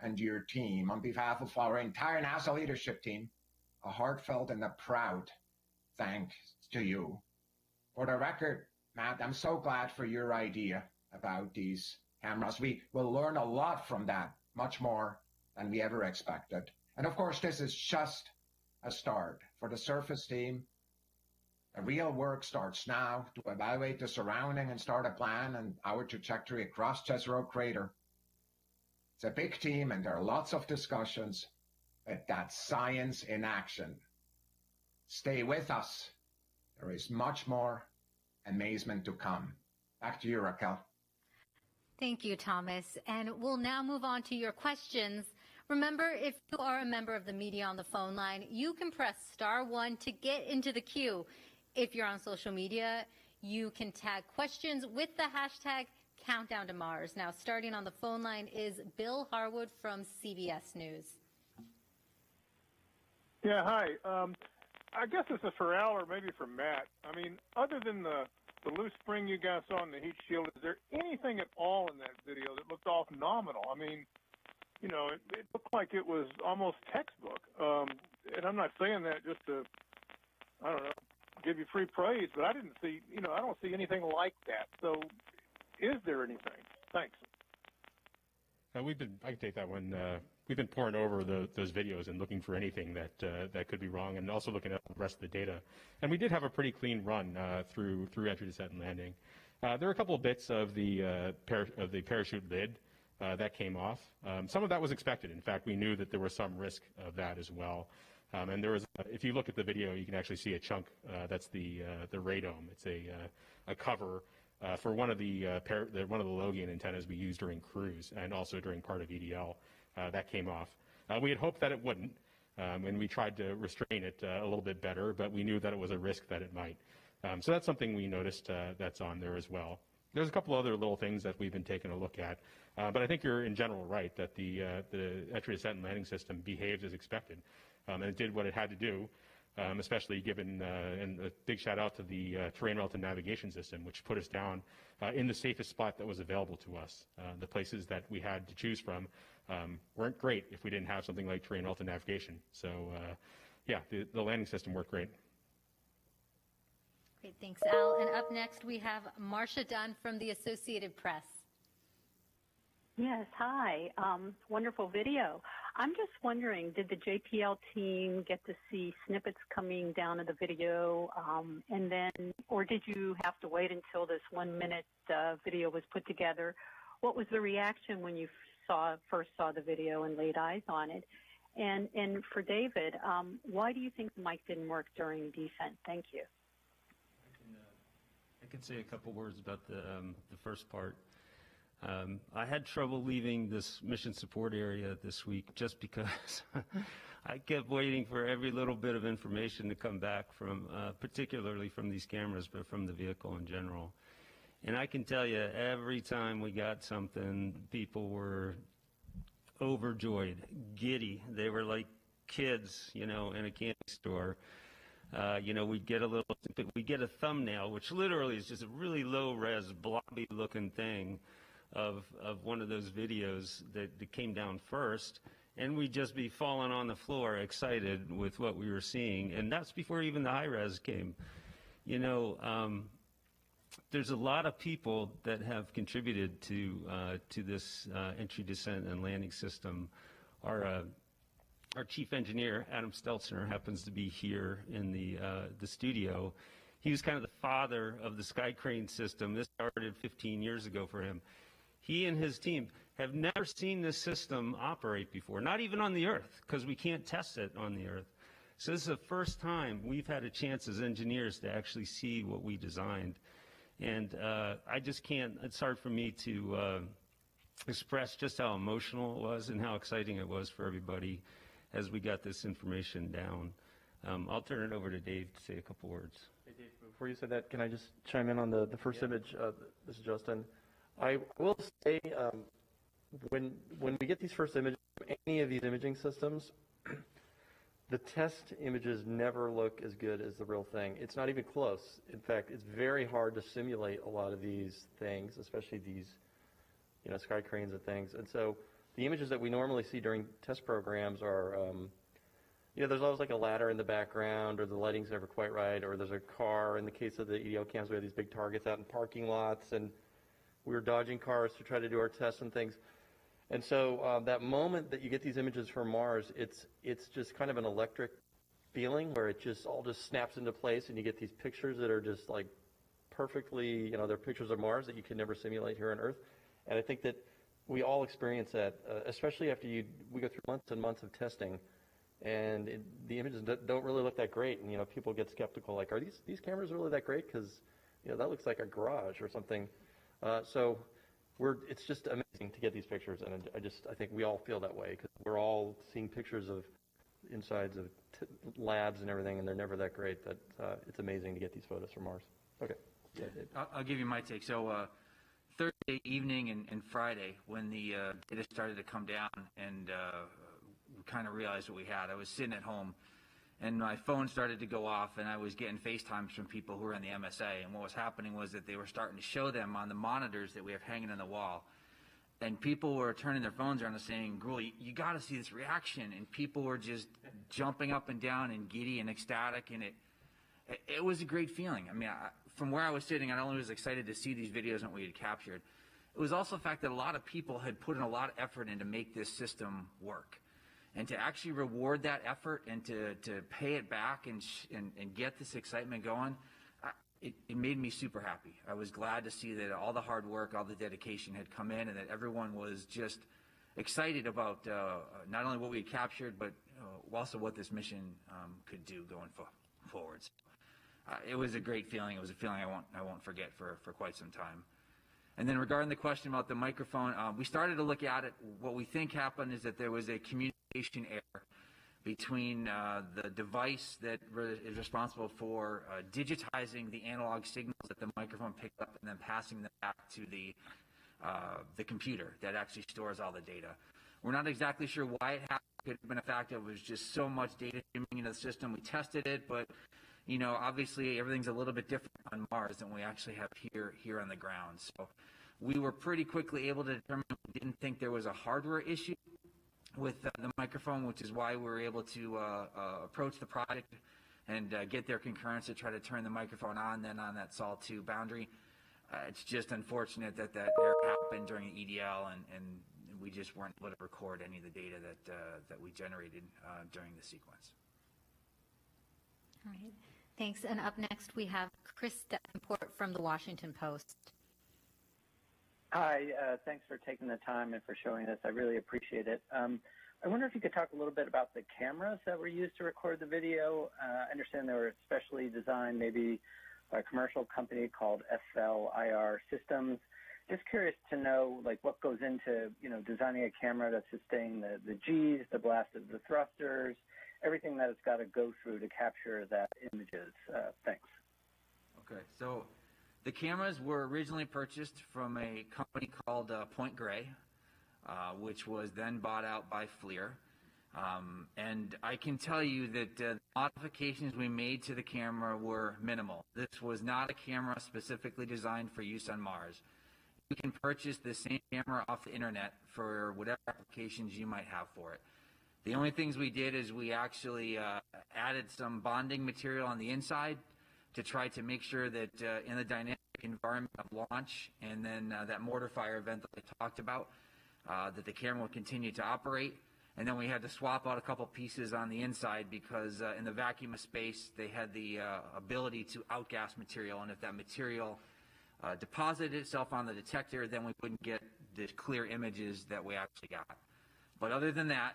and your team. On behalf of our entire NASA leadership team, a heartfelt and a proud thanks to you. For the record, Matt, I'm so glad for your idea about these cameras. We will learn a lot from that, much more than we ever expected. And of course, this is just a start. For the surface team, the real work starts now to evaluate the surrounding and start a plan and our trajectory across Jezero Crater. It's a big team and there are lots of discussions, but that's science in action. Stay with us. There is much more amazement to come. Back to you, Raquel. Thank you, Thomas. And we'll now move on to your questions. Remember, if you are a member of the media on the phone line, you can press *1 to get into the queue. If you're on social media, you can tag questions with the hashtag Countdown to Mars. Now, starting on the phone line is Bill Harwood from CBS News. Yeah, hi. I guess this is for Al or maybe for Matt. I mean, other than the loose spring you guys saw in the heat shield, is there anything at all in that video that looked off nominal? I mean, you know, it looked like it was almost textbook. And I'm not saying that just to, I don't know, give you free praise, but I didn't see, you know, I don't see anything like that. So is there anything? Thanks. I can take that one. We've been poring over those videos and looking for anything that could be wrong, and also looking at the rest of the data. And we did have a pretty clean run through entry, descent, and landing. There are a couple of bits of the parachute lid that came off. Some of that was expected. In fact, we knew that there was some risk of that as well. And there was, if you look at the video, you can actually see a chunk. That's the radome. It's a cover for one of the Logian antennas we used during cruise and also during part of EDL. That came off. We had hoped that it wouldn't, and we tried to restrain it a little bit better, but we knew that it was a risk that it might. So that's something we noticed that's on there as well. There's a couple other little things that we've been taking a look at, but I think you're in general right that the entry, descent, and landing system behaved as expected, and it did what it had to do. Especially given, and a big shout out to the terrain relative navigation system, which put us down in the safest spot that was available to us. The places that we had to choose from weren't great if we didn't have something like terrain relative navigation. So, yeah, the landing system worked great. Great, thanks, Al. And up next, we have Marcia Dunn from the Associated Press. Yes, hi. Wonderful video. I'm just wondering, did the JPL team get to see snippets coming down of the video, and then, or did you have to wait until this 1 minute video was put together? What was the reaction when you first saw the video and laid eyes on it? And for David, why do you think the mic didn't work during descent? Thank you. I can say a couple words about the first part. I had trouble leaving this mission support area this week just because I kept waiting for every little bit of information to come back from, particularly from these cameras, but from the vehicle in general. And I can tell you, every time we got something, people were overjoyed, giddy. They were like kids, you know, in a candy store. You know, we'd get a thumbnail, which literally is just a really low-res, blobby-looking thing of one of those videos that came down first, and we'd just be falling on the floor excited with what we were seeing, and that's before even the high-res came. You know, there's a lot of people that have contributed to this entry, descent, and landing system. Our chief engineer, Adam Stelzner, happens to be here in the studio. He was kind of the father of the sky crane system. This started 15 years ago for him. He and his team have never seen this system operate before, not even on the Earth, because we can't test it on the Earth. So this is the first time we've had a chance as engineers to actually see what we designed. And I just can't, it's hard for me to express just how emotional it was and how exciting it was for everybody as we got this information down. I'll turn it over to Dave to say a couple words. Hey Dave, before you say that, can I just chime in on the first image? This is Justin. I will say, when we get these first images from any of these imaging systems, the test images never look as good as the real thing. It's not even close. In fact, it's very hard to simulate a lot of these things, especially these, you know, sky cranes and things. And so the images that we normally see during test programs are, you know, there's always like a ladder in the background, or the lighting's never quite right, or there's a car. In the case of the EDL cams, we have these big targets out in parking lots, and we were dodging cars to try to do our tests and things. And so that moment that you get these images from Mars, it's just kind of an electric feeling where it just all just snaps into place, and you get these pictures that are just like perfectly, they're pictures of Mars that you can never simulate here on Earth. And I think that we all experience that, especially after we go through months and months of testing, and the images don't really look that great. And people get skeptical, like, are these cameras really that great? Because that looks like a garage or something. So it's just amazing to get these pictures, and I think we all feel that way, because we're all seeing pictures of insides of labs and everything, and they're never that great. That it's amazing to get these photos from Mars. Okay. Yeah, I'll give you my take. So Thursday evening and Friday, when the data started to come down and we kind of realized what we had, I was sitting at home, and my phone started to go off, and I was getting FaceTimes from people who were in the MSA, and what was happening was that they were starting to show them on the monitors that we have hanging on the wall, and people were turning their phones around and saying, Gruel, you got to see this reaction, and people were just jumping up and down and giddy and ecstatic, and it was a great feeling. I mean, from where I was sitting, I not only was excited to see these videos and what we had captured, it was also the fact that a lot of people had put in a lot of effort in to make this system work. And to actually reward that effort and to pay it back and get this excitement going, it made me super happy. I was glad to see that all the hard work, all the dedication had come in, and that everyone was just excited about not only what we had captured, but also what this mission could do going forward. It was a great feeling. It was a feeling I won't forget for quite some time. And then regarding the question about the microphone, we started to look at it. What we think happened is that there was a communication error between the device that is responsible for digitizing the analog signals that the microphone picked up and then passing them back to the computer that actually stores all the data. We're not exactly sure why it happened. It could have been a fact that it was just so much data streaming into the system. We tested it, but obviously everything's a little bit different on Mars than we actually have here on the ground. So we were pretty quickly able to determine we didn't think there was a hardware issue with the microphone, which is why we were able to approach the project and get their concurrence to try to turn the microphone on then on that Sol 2 boundary. It's just unfortunate that error happened during the EDL, and we just weren't able to record any of the data that we generated during the sequence. All right. Thanks. And up next, we have Chris Davenport from the Washington Post. Hi. Thanks for taking the time and for showing us. I really appreciate it. I wonder if you could talk a little bit about the cameras that were used to record the video. I understand they were specially designed maybe by a commercial company called FLIR Systems. Just curious to know, like, what goes into, designing a camera to sustain the Gs, the blast of the thrusters, everything that it's got to go through to capture that images. Thanks. Okay, so the cameras were originally purchased from a company called Point Grey, which was then bought out by FLIR. And I can tell you that the modifications we made to the camera were minimal. This was not a camera specifically designed for use on Mars. You can purchase the same camera off the internet for whatever applications you might have for it. The only things we did is we actually added some bonding material on the inside to try to make sure that in the dynamic environment of launch and then that mortar fire event that I talked about, that the camera would continue to operate. And then we had to swap out a couple pieces on the inside because in the vacuum of space, they had the ability to outgas material. And if that material deposited itself on the detector, then we wouldn't get the clear images that we actually got. But other than that,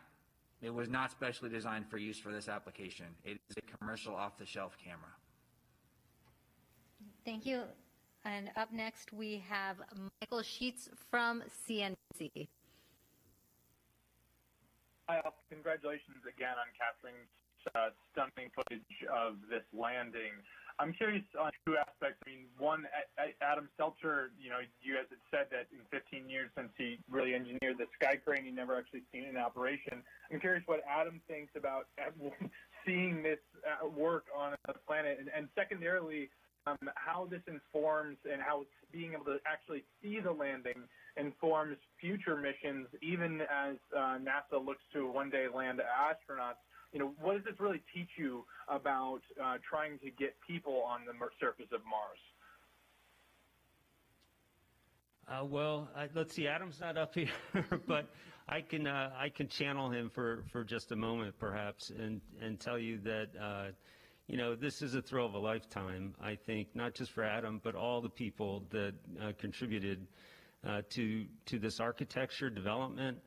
it was not specially designed for use for this application. It is a commercial off-the-shelf camera. Thank you. And up next, we have Michael Sheets from CNBC. Hi, congratulations again on capturing stunning footage of this landing. I'm curious on two aspects. I mean, one, Adam Seltzer, you guys had said that in 15 years since he really engineered the sky crane, he never actually seen it in operation. I'm curious what Adam thinks about seeing this work on a planet, and secondarily, how this informs and how being able to actually see the landing informs future missions, even as NASA looks to one day land astronauts. What does this really teach you about trying to get people on the surface of Mars? Let's see. Adam's not up here, but I can channel him for just a moment, perhaps, and tell you that this is a thrill of a lifetime. I think not just for Adam, but all the people that contributed to this architecture development.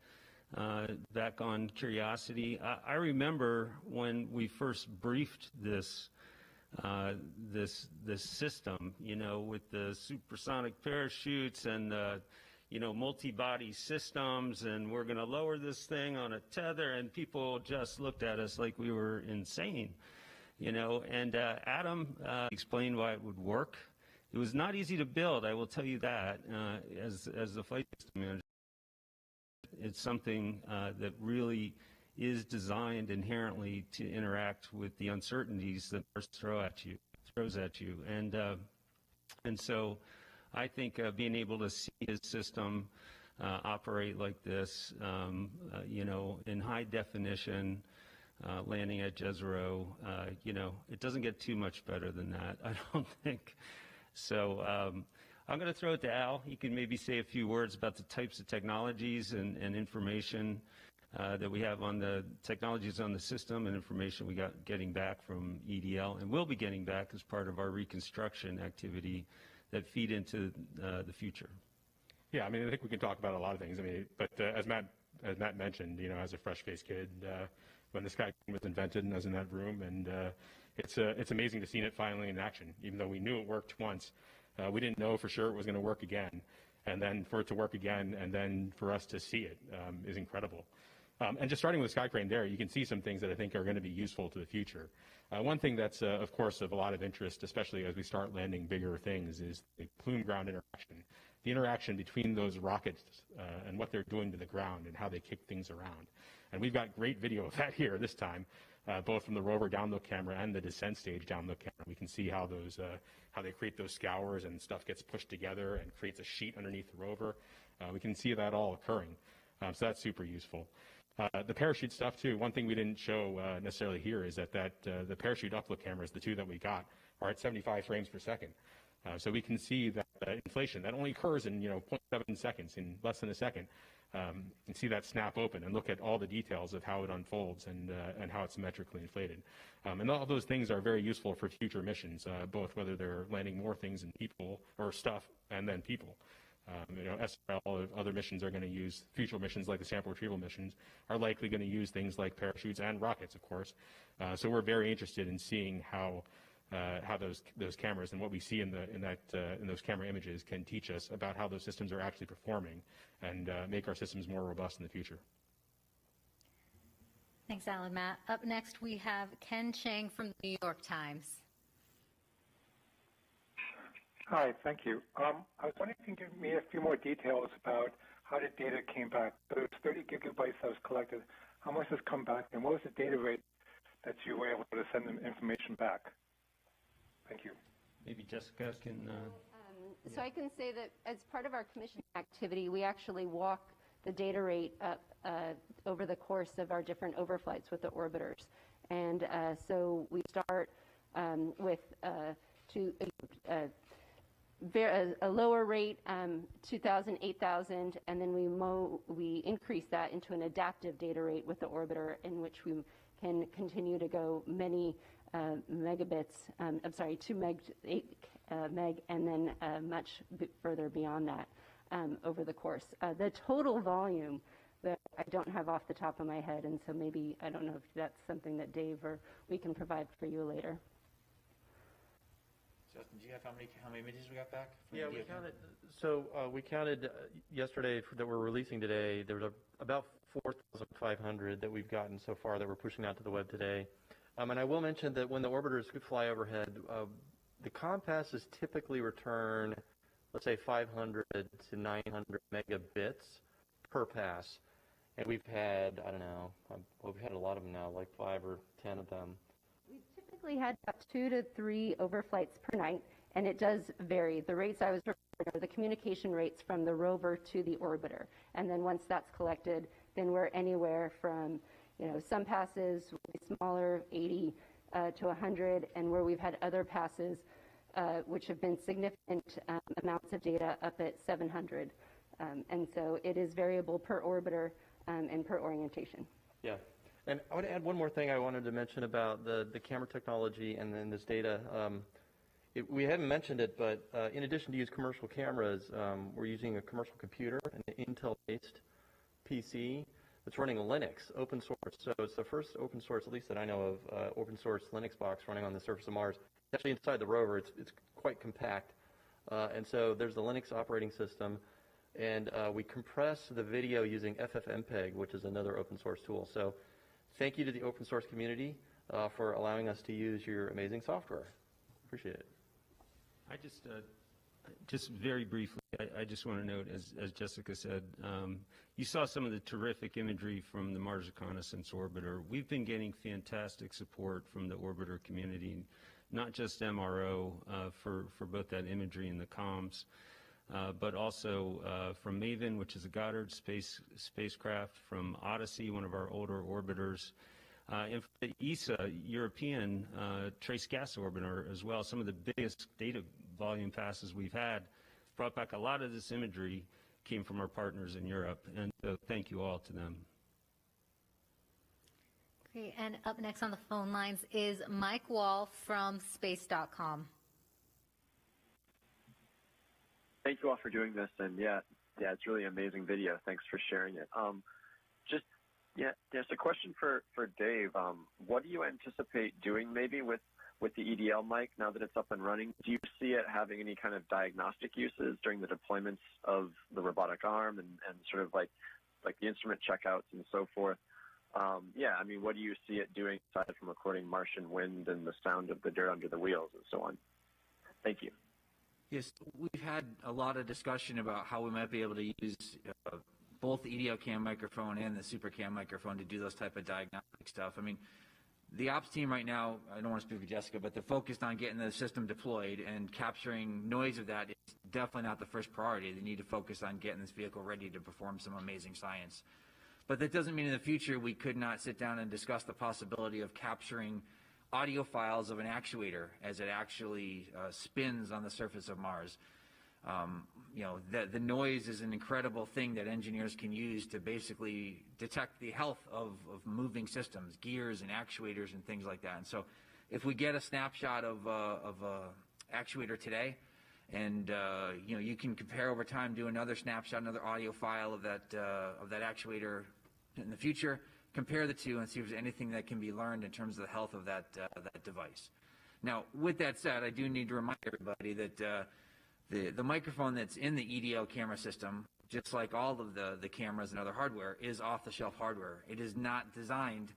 Back on Curiosity, I remember when we first briefed this system, with the supersonic parachutes and multi-body systems, and we're going to lower this thing on a tether, and people just looked at us like we were insane, and Adam explained why it would work. It was not easy to build, I will tell you that, as the flight system manager. It's something that really is designed inherently to interact with the uncertainties that Mars throws at you. And so I think being able to see his system operate like this, in high definition, landing at Jezero, it doesn't get too much better than that, I don't think. So I'm going to throw it to Al. He can maybe say a few words about the types of technologies and information that we have on the technologies on the system and information we got getting back from EDL and will be getting back as part of our reconstruction activity that feed into the future. Yeah, I think we can talk about a lot of things. But as Matt mentioned, as a fresh-faced kid, when the Sky was invented and I was in that room, and it's amazing to see it finally in action, even though we knew it worked once. We didn't know for sure it was going to work again, and then for it to work again, and then for us to see it is incredible. And just starting with Sky Crane there, you can see some things that I think are going to be useful to the future. One thing that's, of course, of a lot of interest, especially as we start landing bigger things, is the Plume ground interaction. The interaction between those rockets and what they're doing to the ground and how they kick things around. And we've got great video of that here this time, both from the Rover download camera and the descent stage download camera. We can see how those how they create those scours and stuff gets pushed together and creates a sheet underneath the rover. We can see that all occurring. So that's super useful. The parachute stuff too, one thing we didn't show necessarily here is that the parachute upload cameras, the two that we got, are at 75 frames per second. So we can see that inflation, that only occurs in 0.7 seconds, in less than a second. And see that snap open and look at all the details of how it unfolds and how it's symmetrically inflated. And all those things are very useful for future missions, both whether they're landing more things in people or stuff and then people. SRL, other missions are going to use, future missions like the sample retrieval missions, are likely going to use things like parachutes and rockets, of course. So we're very interested in seeing how those cameras and what we see in those camera images can teach us about how those systems are actually performing and make our systems more robust in the future. Thanks, Alan. Matt. Up next, we have Ken Chang from the New York Times. Hi, thank you. I was wondering if you can give me a few more details about how the data came back. Those 30 gigabytes that was collected, how much has come back, and what was the data rate that you were able to send them information back? Thank you. Maybe Jessica can... So I can say that as part of our commission activity, we actually walk the data rate up over the course of our different overflights with the orbiters. And so we start with a lower rate, 2,000, 8,000, and then we increase that into an adaptive data rate with the orbiter in which we can continue to go many megabits, 2 meg, 8 meg, and then much further beyond that over the course. The total volume that I don't have off the top of my head, and so maybe, I don't know if that's something that Dave or we can provide for you later. Justin, do you have how many images we got back? Yeah, we counted. So we counted yesterday that we're releasing today. There was about 4,500 that we've gotten so far that we're pushing out to the web today. And I will mention that when the orbiters fly overhead, the compasses typically return, let's say, 500 to 900 megabits per pass. And we've had, I don't know, we've had a lot of them now, like 5 or 10 of them. We've typically had about 2 to 3 overflights per night, and it does vary. The rates I was referring to are the communication rates from the rover to the orbiter. And then once that's collected, then we're anywhere from, some passes will be smaller, 80 to 100, and where we've had other passes which have been significant amounts of data up at 700. And so it is variable per orbiter and per orientation. Yeah. And I want to add one more thing I wanted to mention about the camera technology and then this data. We haven't mentioned it, but in addition to use commercial cameras, we're using a commercial computer, an Intel-based PC that's running Linux, open source. So it's the first open source, at least that I know of, open source Linux box running on the surface of Mars. Actually inside the rover, it's quite compact. And so there's the Linux operating system, and we compress the video using FFmpeg, which is another open source tool. So thank you to the open source community for allowing us to use your amazing software. Appreciate it. I just very briefly, I just want to note, as Jessica said, you saw some of the terrific imagery from the Mars Reconnaissance Orbiter. We've been getting fantastic support from the orbiter community, not just MRO for both that imagery and the comms, but also from MAVEN, which is a Goddard spacecraft, from Odyssey, one of our older orbiters, and for the ESA European Trace Gas Orbiter as well. Some of the biggest data volume passes we've had brought back a lot of this imagery came from our partners in Europe, and so thank you all to them. Great, and up next on the phone lines is Mike Wall from space.com. Thank you all for doing this, and yeah, it's really amazing video. Thanks for sharing it. There's a question for Dave. What do you anticipate doing maybe with the EDL mic now that it's up and running? Do you see it having any kind of diagnostic uses during the deployments of the robotic arm and sort of like the instrument checkouts and so forth? What do you see it doing aside from recording Martian wind and the sound of the dirt under the wheels and so on? Thank you. Yes, we've had a lot of discussion about how we might be able to use both the EDL cam microphone and the super cam microphone to do those type of diagnostic stuff. I mean, the ops team right now, I don't want to speak for Jessica, but they're focused on getting the system deployed, and capturing noise of that is definitely not the first priority. They need to focus on getting this vehicle ready to perform some amazing science. But that doesn't mean in the future we could not sit down and discuss the possibility of capturing audio files of an actuator as it actually spins on the surface of Mars. The noise is an incredible thing that engineers can use to basically detect the health of moving systems, gears and actuators and things like that. And so if we get a snapshot of a actuator today, and you can compare over time, do another snapshot, another audio file of that actuator in the future, compare the two and see if there's anything that can be learned in terms of the health of that device. Now, with that said, I do need to remind everybody that the microphone that's in the EDL camera system, just like all of the cameras and other hardware, is off-the-shelf hardware. It is not designed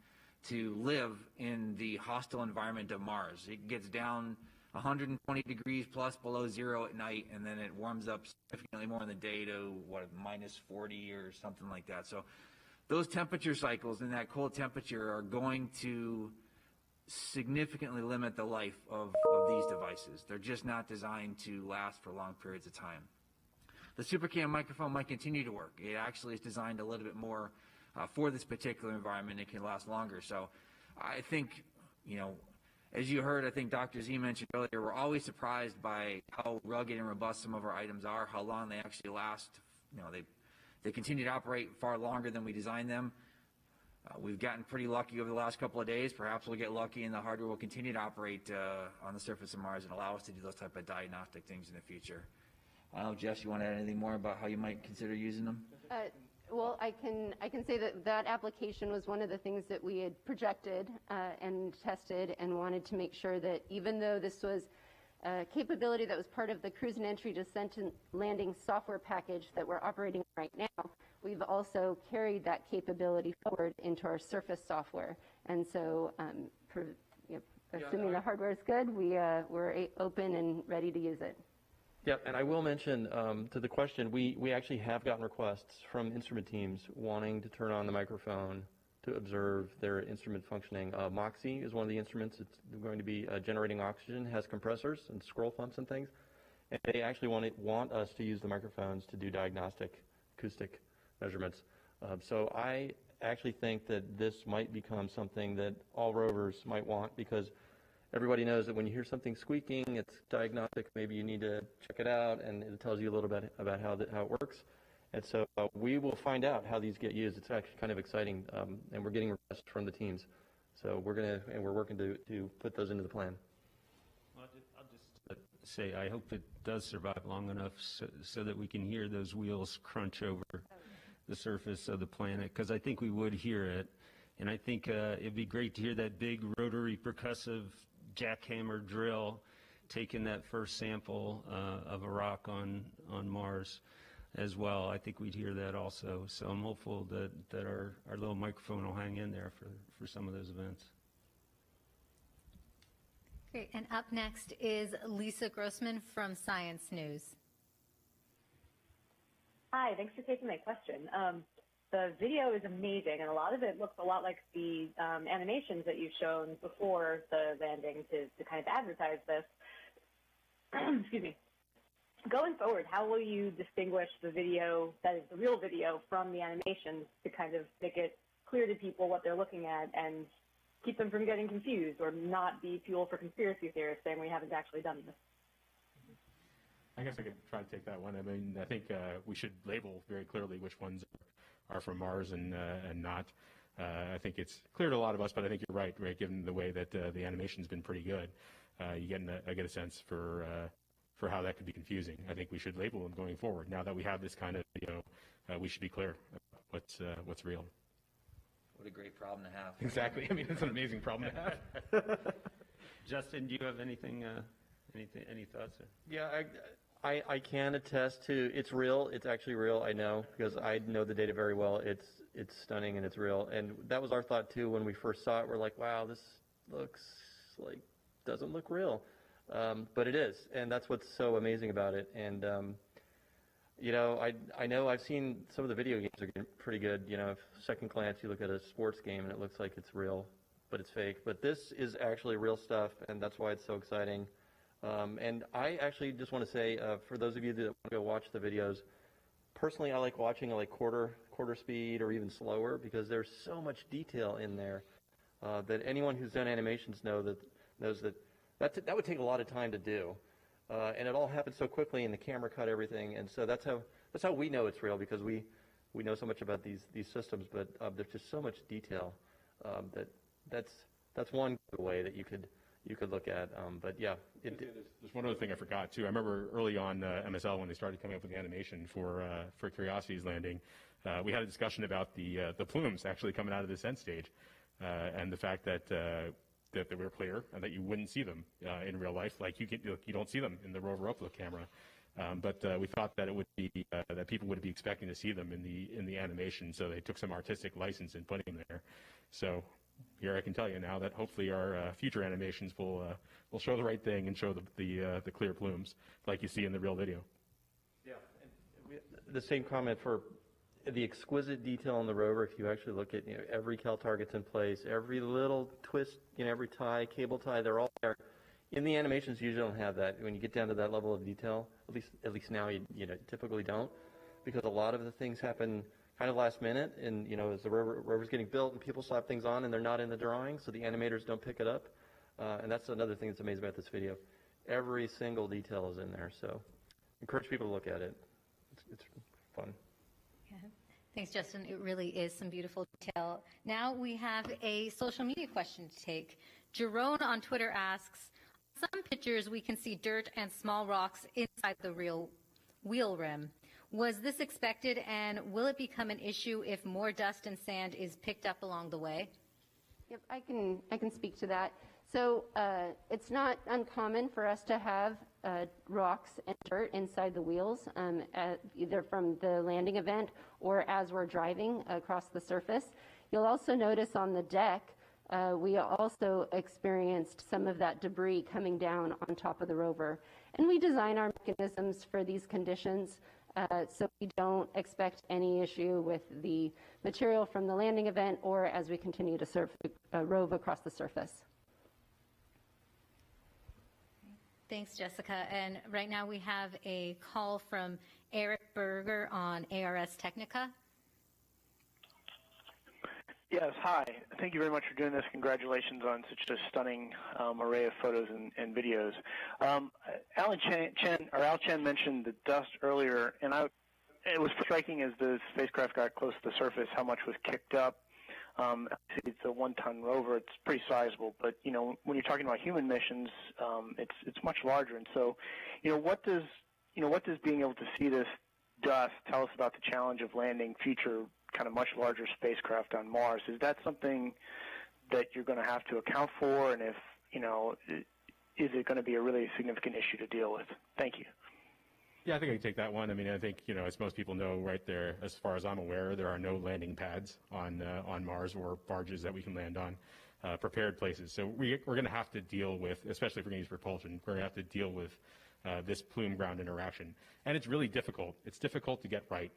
to live in the hostile environment of Mars. It gets down 120 degrees plus below zero at night, and then it warms up significantly more in the day to, minus 40 or something like that. So those temperature cycles and that cold temperature are going to significantly limit the life of these devices. They're just not designed to last for long periods of time. The SuperCam microphone might continue to work. It actually is designed a little bit more for this particular environment. It can last longer. So I think, as you heard, I think Dr. Z mentioned earlier, we're always surprised by how rugged and robust some of our items are, how long they actually last. They continue to operate far longer than we designed them. We've gotten pretty lucky over the last couple of days. Perhaps we'll get lucky and the hardware will continue to operate on the surface of Mars and allow us to do those type of diagnostic things in the future. I don't know, Jess, you want to add anything more about how you might consider using them? Well, I can say that application was one of the things that we had projected and tested and wanted to make sure that even though this was a capability that was part of the cruise and entry, descent and landing software package that we're operating right now, we've also carried that capability forward into our surface software. And so assuming the hardware is good, we're open and ready to use it. Yep, and I will mention to the question, we actually have gotten requests from instrument teams wanting to turn on the microphone to observe their instrument functioning. Mackey is one of the instruments. It's going to be generating oxygen, has compressors and scroll pumps and things. And they actually want us to use the microphones to do diagnostic acoustic measurements. So I actually think that this might become something that all rovers might want, because everybody knows that when you hear something squeaking, it's diagnostic. Maybe you need to check it out, and it tells you a little bit about how it works. And so we will find out how these get used. It's actually kind of exciting, and we're getting requests from the teams. So we're working to put those into the plan. I'll just say I hope it does survive long enough so that we can hear those wheels crunch over the surface of the planet, because I think we would hear it. And I think it'd be great to hear that big rotary percussive jackhammer drill taking that first sample of a rock on Mars as well. I think we'd hear that also. So I'm hopeful that our little microphone will hang in there for some of those events. Great. And up next is Lisa Grossman from Science News. Hi, thanks for taking my question. The video is amazing, and a lot of it looks a lot like the animations that you've shown before the landing to kind of advertise this. Excuse me. Going forward, how will you distinguish the video that is the real video from the animations to kind of make it clear to people what they're looking at and keep them from getting confused or not be fuel for conspiracy theorists saying we haven't actually done this? I guess I could try to take that one. I mean, I think we should label very clearly which ones are from Mars and not. I think it's clear to a lot of us, but I think you're right, given the way that the animation's been pretty good. I get a sense for how that could be confusing. I think we should label them going forward. Now that we have this kind of video, we should be clear about what's real. What a great problem to have. Exactly. I mean, it's an amazing problem to have. Justin, do you have any thoughts? Yeah, I can attest to it's real. It's actually real. I know because I know the data very well. It's stunning and it's real. And that was our thought too when we first saw it. We're like, wow, this looks like doesn't look real, but it is, and that's what's so amazing about it. And you know, I know I've seen some of the video games are getting pretty good. You know, if second glance you look at a sports game and it looks like it's real, but it's fake. But this is actually real stuff, and that's why it's so exciting. And I actually just want to say, for those of you that want to go watch the videos, personally I like watching like quarter speed or even slower because there's so much detail in there that anyone who's done animations knows that would take a lot of time to do. And it all happens so quickly, and the camera cut everything, and so that's how we know it's real because we know so much about these systems. But there's just so much detail that's one way that you could look at. But yeah, there's one other thing I forgot too. I remember early on MSL when they started coming up with the animation for Curiosity's landing, we had a discussion about the plumes actually coming out of the descent stage, and the fact that they were clear and that you wouldn't see them in real life, like you don't see them in the Rover upload camera. But we thought that it would be that people would be expecting to see them in the animation, so they took some artistic license in putting them there. So here I can tell you now that hopefully our future animations will show the right thing and show the clear plumes like you see in the real video. Yeah, and the same comment for the exquisite detail on the rover. If you actually look at every cal target's in place, every little twist, every tie, cable tie, they're all there. In the animations, you usually don't have that. When you get down to that level of detail, at least now you typically don't, because a lot of the things happen kind of last minute, and as the rover's getting built and people slap things on and they're not in the drawing, so the animators don't pick it up. And that's another thing that's amazing about this video. Every single detail is in there, so encourage people to look at it. It's fun. Yeah. Thanks, Justin. It really is some beautiful detail. Now we have a social media question to take. Jerome on Twitter asks, some pictures we can see dirt and small rocks inside the real wheel rim. Was this expected, and will it become an issue if more dust and sand is picked up along the way? Yep, I can speak to that. So it's not uncommon for us to have rocks and dirt inside the wheels, either from the landing event or as we're driving across the surface. You'll also notice on the deck, we also experienced some of that debris coming down on top of the rover. And we design our mechanisms for these conditions so we don't expect any issue with the material from the landing event or as we continue to rove across the surface. Thanks, Jessica. And right now we have a call from Eric Berger on ARS Technica. Yes, hi. Thank you very much for doing this. Congratulations on such a stunning array of photos and videos. Al Chen mentioned the dust earlier, and it was striking as the spacecraft got close to the surface how much was kicked up. It's a 1-ton rover. It's pretty sizable, but when you're talking about human missions, it's much larger. And so, what does being able to see this dust tell us about the challenge of landing future kind of much larger spacecraft on Mars? Is that something that you're going to have to account for? And if, is it going to be a really significant issue to deal with? Thank you. Yeah, I think I can take that one. I mean, I think, as most people know, right there, as far as I'm aware, there are no landing pads on Mars or barges that we can land on, prepared places. So we're going to have to deal with, especially if we're going to use propulsion, we're going to have to deal with this plume ground interaction. And it's really difficult. It's difficult to get right.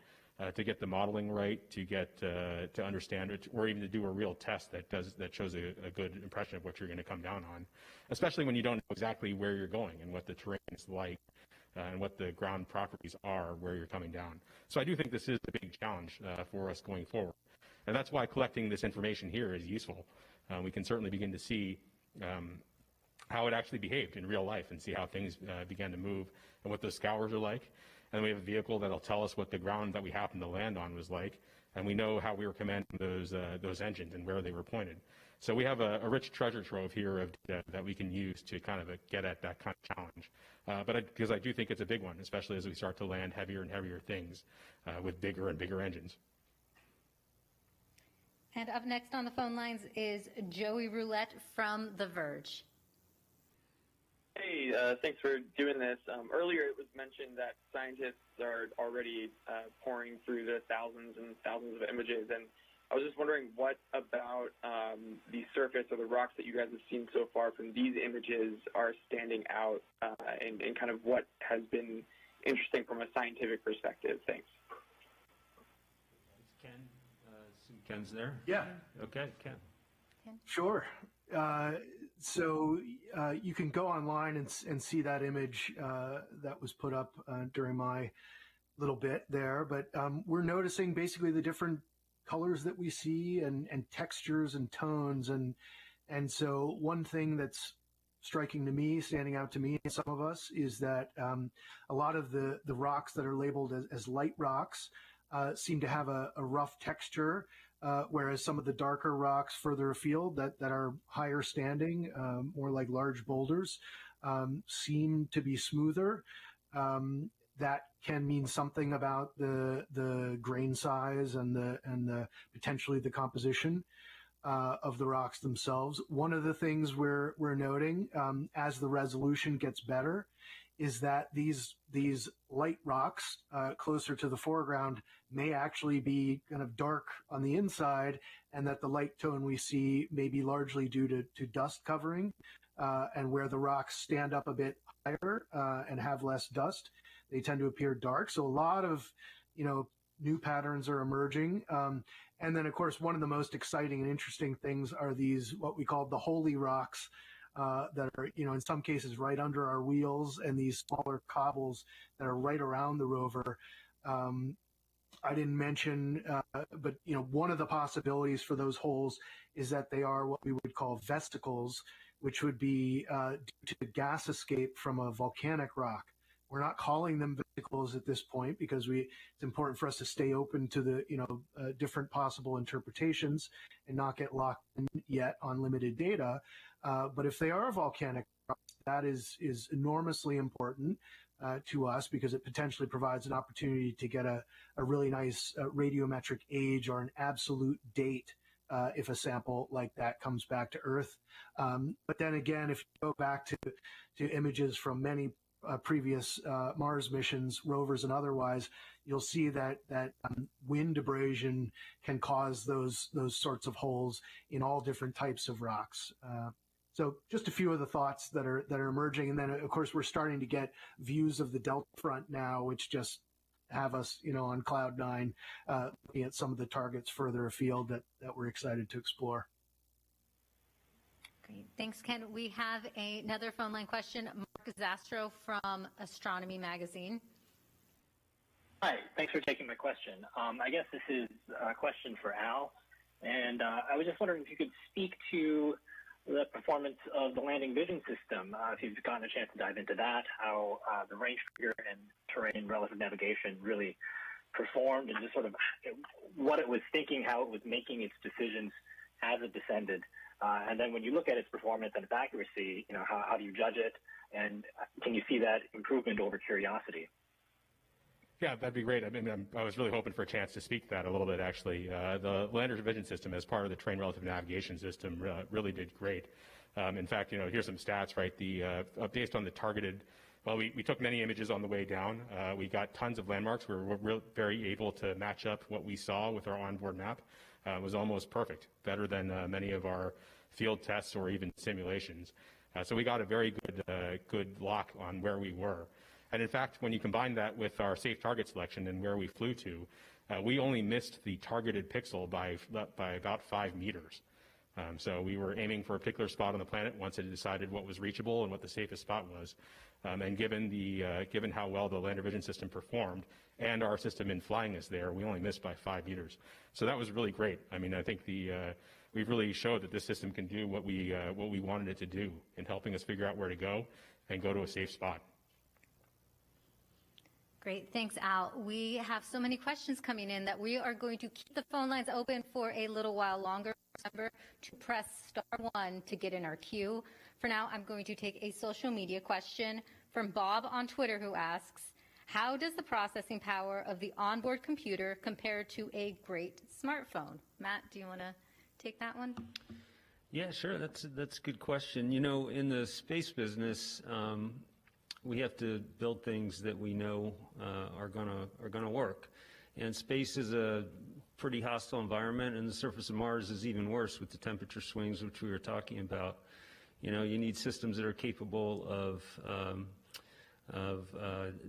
To get the modeling right, to get to understand it, or even to do a real test that shows a good impression of what you're going to come down on, especially when you don't know exactly where you're going and what the terrain is like and what the ground properties are where you're coming down. So I do think this is a big challenge for us going forward, and that's why collecting this information here is useful. We can certainly begin to see how it actually behaved in real life and see how things began to move and what those scours are like. And we have a vehicle that'll tell us what the ground that we happened to land on was like, and we know how we were commanding those engines and where they were pointed. So we have a rich treasure trove here of data that we can use to kind of get at that kind of challenge. Because I do think it's a big one, especially as we start to land heavier and heavier things with bigger and bigger engines. And up next on the phone lines is Joey Roulette from The Verge. Hey, thanks for doing this. Earlier it was mentioned that scientists are already pouring through the thousands and thousands of images, and I was just wondering what about the surface or the rocks that you guys have seen so far from these images are standing out, and kind of what has been interesting from a scientific perspective. Thanks. Ken, Ken's there? Yeah. Okay, Ken. Sure. So you can go online and see that image that was put up during my little bit there. But we're noticing basically the different colors that we see and textures and tones. And so one thing that's striking to me, standing out to me and some of us, is that a lot of the rocks that are labeled as light rocks seem to have a rough texture. Whereas some of the darker rocks further afield that are higher standing, more like large boulders, seem to be smoother. That can mean something about the grain size and the potentially the composition of the rocks themselves. One of the things we're noting as the resolution gets better is that these light rocks closer to the foreground may actually be kind of dark on the inside, and that the light tone we see may be largely due to dust covering, and where the rocks stand up a bit higher and have less dust, they tend to appear dark. So a lot of new patterns are emerging. And then, of course, one of the most exciting and interesting things are these, what we call the holy rocks, that are, in some cases right under our wheels, and these smaller cobbles that are right around the rover. I didn't mention, but, one of the possibilities for those holes is that they are what we would call vesicles, which would be due to the gas escape from a volcanic rock. We're not calling them vesicles at this point because it's important for us to stay open to the different possible interpretations and not get locked in yet on limited data. But if they are volcanic rocks, that is enormously important to us, because it potentially provides an opportunity to get a really nice radiometric age or an absolute date if a sample like that comes back to Earth. But then again, if you go back to images from many previous Mars missions, rovers and otherwise, you'll see that wind abrasion can cause those sorts of holes in all different types of rocks. So just a few of the thoughts that are emerging. And then, of course, we're starting to get views of the Delta Front now, which just have us, on cloud nine, looking at some of the targets further afield that we're excited to explore. Great. Thanks, Ken. We have another phone line question. Mark Zastro from Astronomy Magazine. Hi. Thanks for taking my question. I guess this is a question for Al. And I was just wondering if you could speak to the performance of the landing vision system, if you've gotten a chance to dive into that, how the range figure and terrain relative navigation really performed, and just sort of what it was thinking, how it was making its decisions as it descended. And then when you look at its performance and its accuracy, how do you judge it? And can you see that improvement over Curiosity? Yeah, that'd be great. I mean, I was really hoping for a chance to speak to that a little bit, actually. The lander vision system, as part of the terrain relative navigation system, really did great. In fact, here's some stats, right? Based on the targeted, well, we took many images on the way down. We got tons of landmarks. We were very able to match up what we saw with our onboard map. It was almost perfect, better than many of our field tests or even simulations. So we got a very good lock on where we were. And in fact, when you combine that with our safe target selection and where we flew to, we only missed the targeted pixel by about 5 meters. So we were aiming for a particular spot on the planet once it decided what was reachable and what the safest spot was. And given how well the lander vision system performed and our system in flying us there, we only missed by 5 meters. So that was really great. I mean, I think we've really showed that this system can do what we wanted it to do in helping us figure out where to go and go to a safe spot. Great. Thanks, Al. We have so many questions coming in that we are going to keep the phone lines open for a little while longer. Remember to press *1 to get in our queue. For now, I'm going to take a social media question from Bob on Twitter, who asks, how does the processing power of the onboard computer compare to a great smartphone? Matt, do you want to take that one? Yeah, sure. That's a good question. In the space business, we have to build things that we know are gonna work, and space is a pretty hostile environment, and the surface of Mars is even worse with the temperature swings, which we were talking about. You need systems that are capable of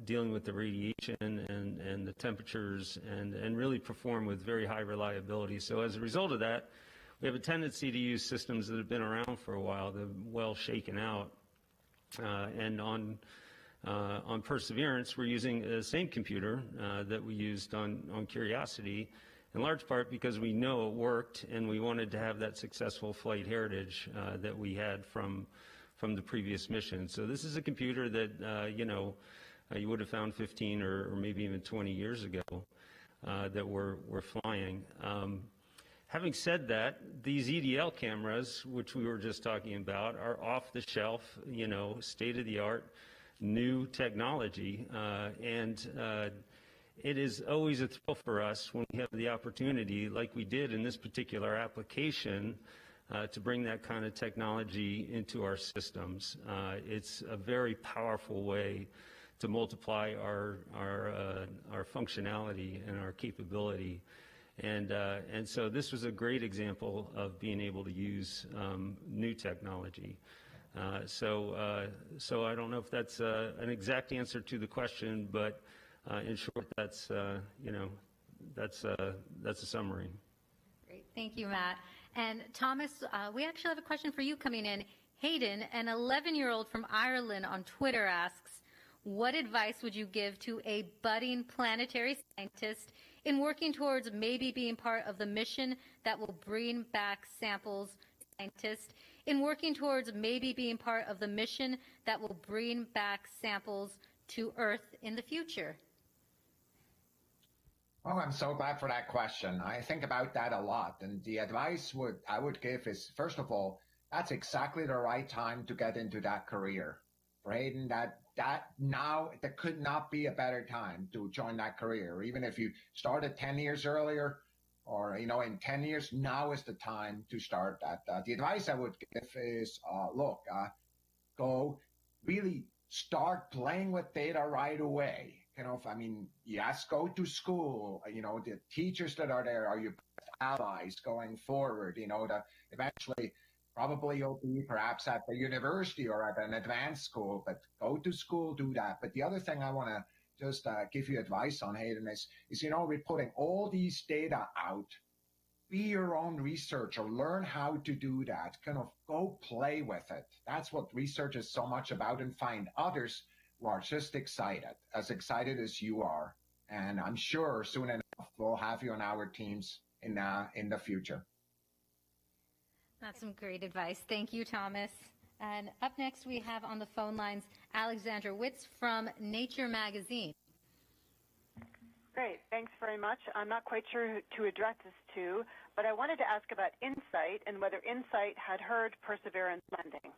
dealing with the radiation and the temperatures, and really perform with very high reliability. So as a result of that, we have a tendency to use systems that have been around for a while, that are well shaken out, and on Perseverance, we're using the same computer that we used on Curiosity, in large part because we know it worked, and we wanted to have that successful flight heritage that we had from the previous mission. So this is a computer that you would have found 15 or maybe even 20 years ago that we're flying. Having said that, these EDL cameras, which we were just talking about, are off the shelf, state-of-the-art, new technology, and it is always a thrill for us when we have the opportunity, like we did in this particular application, to bring that kind of technology into our systems. It's a very powerful way to multiply our functionality and our capability, and so this was a great example of being able to use new technology. So I don't know if that's an exact answer to the question, but in short, that's a summary. Great, thank you, Matt. And Thomas, we actually have a question for you coming in. Hayden, an 11-year-old from Ireland on Twitter, asks, what advice would you give to a budding planetary scientist in working towards maybe being part of the mission that will bring back samples to Earth in the future? Oh, I'm so glad for that question. I think about that a lot, and the advice I would give is, first of all, that's exactly the right time to get into that career. For Hayden, that now there could not be a better time to join that career. Even if you started 10 years earlier, or in 10 years, now is the time to start that. The advice I would give is, go really start playing with data right away. Yes, go to school. The teachers that are there are your best allies going forward. That eventually, probably you'll be perhaps at the university or at an advanced school, but go to school, do that. But the other thing I want to just give you advice on, Hayden, is we're putting all these data out. Be your own researcher. Learn how to do that. Go play with it. That's what research is so much about, and find others who are just as excited as you are. And I'm sure soon enough we'll have you on our teams in the future. That's some great advice. Thank you, Thomas. And up next, we have on the phone lines Alexandra Wits from Nature magazine. Great. Thanks very much. I'm not quite sure who to address this to, but I wanted to ask about InSight and whether InSight had heard Perseverance landing.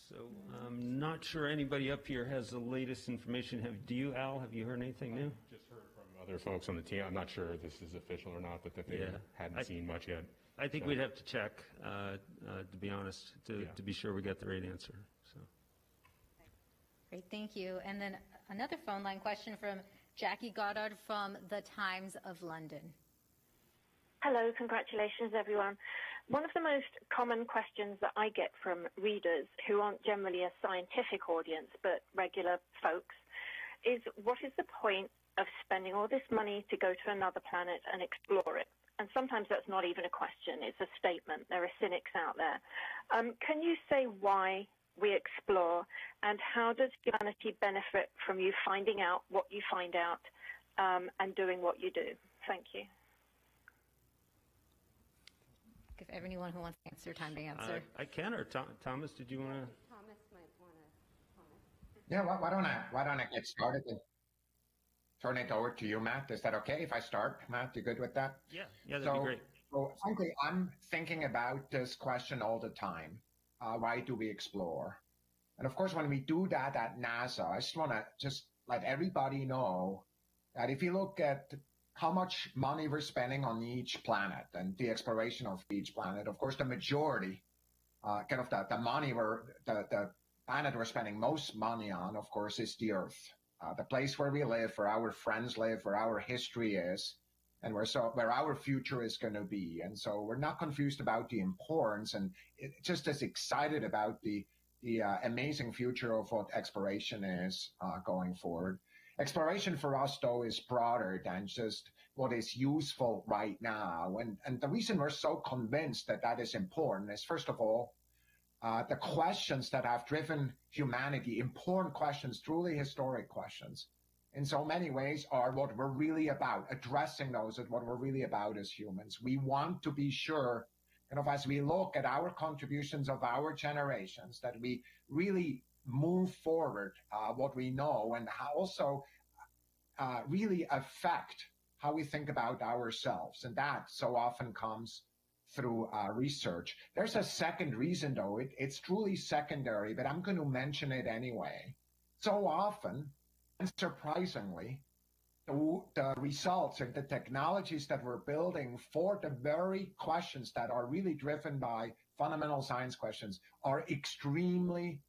So I'm not sure anybody up here has the latest information. Do you, Al? Have you heard anything new? Just heard from other folks on the team. I'm not sure if this is official or not, but that they hadn't seen much yet. I think we'd have to check, to be honest, to be sure we got the right answer. So. Great, thank you. And then another phone line question from Jackie Goddard from the Times of London. Hello, congratulations everyone. One of the most common questions that I get from readers who aren't generally a scientific audience but regular folks is, what is the point of spending all this money to go to another planet and explore it? And sometimes that's not even a question, it's a statement. There are cynics out there. Can you say why we explore, and how does humanity benefit from you finding out what you find out and doing what you do? Thank you. Give anyone who wants to answer time to answer. I can, or Thomas, did you want to? Thomas might want to comment. Yeah, why don't I get started and turn it over to you, Matt? Is that okay if I start? Matt, you good with that? Yeah, that'd be great. So frankly, I'm thinking about this question all the time. Why do we explore? And of course, when we do that at NASA, I just want to let everybody know that if you look at how much money we're spending on each planet and the exploration of each planet, of course, the majority, the money the planet we're spending most money on, of course, is the Earth, the place where we live, where our friends live, where our history is, and where our future is going to be. And so we're not confused about the importance, and just as excited about the amazing future of what exploration is going forward. Exploration for us, though, is broader than just what is useful right now. And the reason we're so convinced that that is important is, first of all, the questions that have driven humanity, important questions, truly historic questions, in so many ways are what we're really about. Addressing those is what we're really about as humans. We want to be sure, as we look at our contributions of our generations, that we really move forward what we know, and also really affect how we think about ourselves. And that so often comes through research. There's a second reason, though. It's truly secondary, but I'm going to mention it anyway. So often, and surprisingly, the results and the technologies that we're building for the very questions that are really driven by fundamental science questions are extremely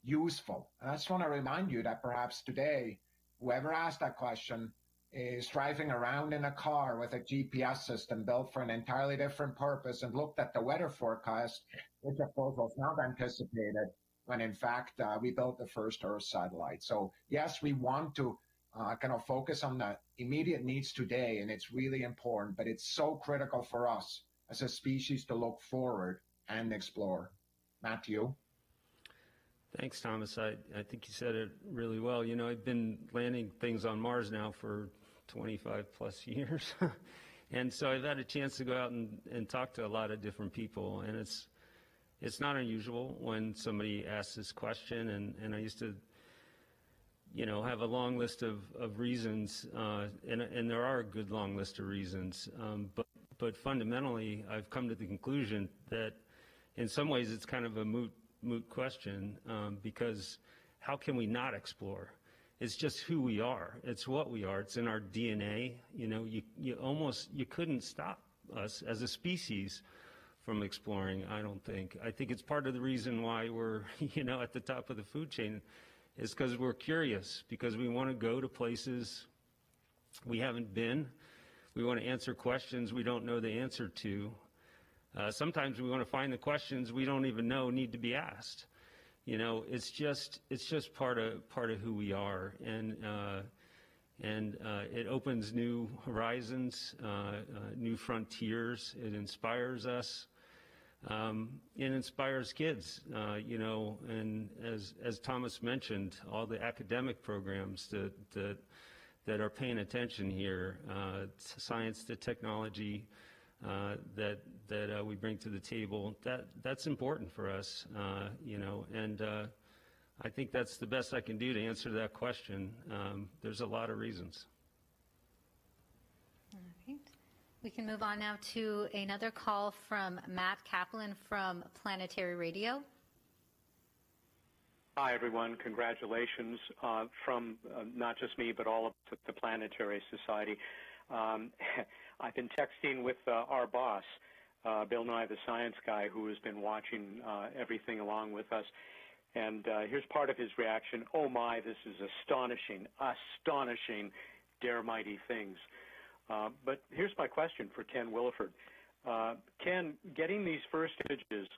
useful. And I just want to remind you that perhaps today, whoever asked that question is driving around in a car with a GPS system built for an entirely different purpose and looked at the weather forecast, which of course was not anticipated when in fact we built the first Earth satellite. So yes, we want to focus on the immediate needs today, and it's really important, but it's so critical for us as a species to look forward and explore. Matthew? Thanks, Thomas. I think you said it really well. I've been landing things on Mars now for 25 plus years. And so I've had a chance to go out and talk to a lot of different people. And it's not unusual when somebody asks this question. And I used to, have a long list of reasons. And there are a good long list of reasons. But fundamentally, I've come to the conclusion that in some ways it's kind of a moot question, because how can we not explore? It's just who we are. It's what we are. It's in our DNA. You couldn't stop us as a species from exploring, I don't think. I think it's part of the reason why we're, at the top of the food chain, is because we're curious, because we want to go to places we haven't been. We want to answer questions we don't know the answer to. Sometimes we want to find the questions we don't even know need to be asked. It's just part of who we are, and it opens new horizons, new frontiers. It inspires us. It inspires kids, and as Thomas mentioned, all the academic programs that are paying attention here, science to technology, that we bring to the table, that's important for us, and I think that's the best I can do to answer that question. There's a lot of reasons. All right. We can move on now to another call from Matt Kaplan from Planetary Radio. Hi, everyone. Congratulations from not just me, but all of the Planetary Society. I've been texting with our boss, Bill Nye, the science guy, who has been watching everything along with us. And here's part of his reaction. Oh, my, this is astonishing, dare mighty things. But here's my question for Ken Williford. Ken, getting these first images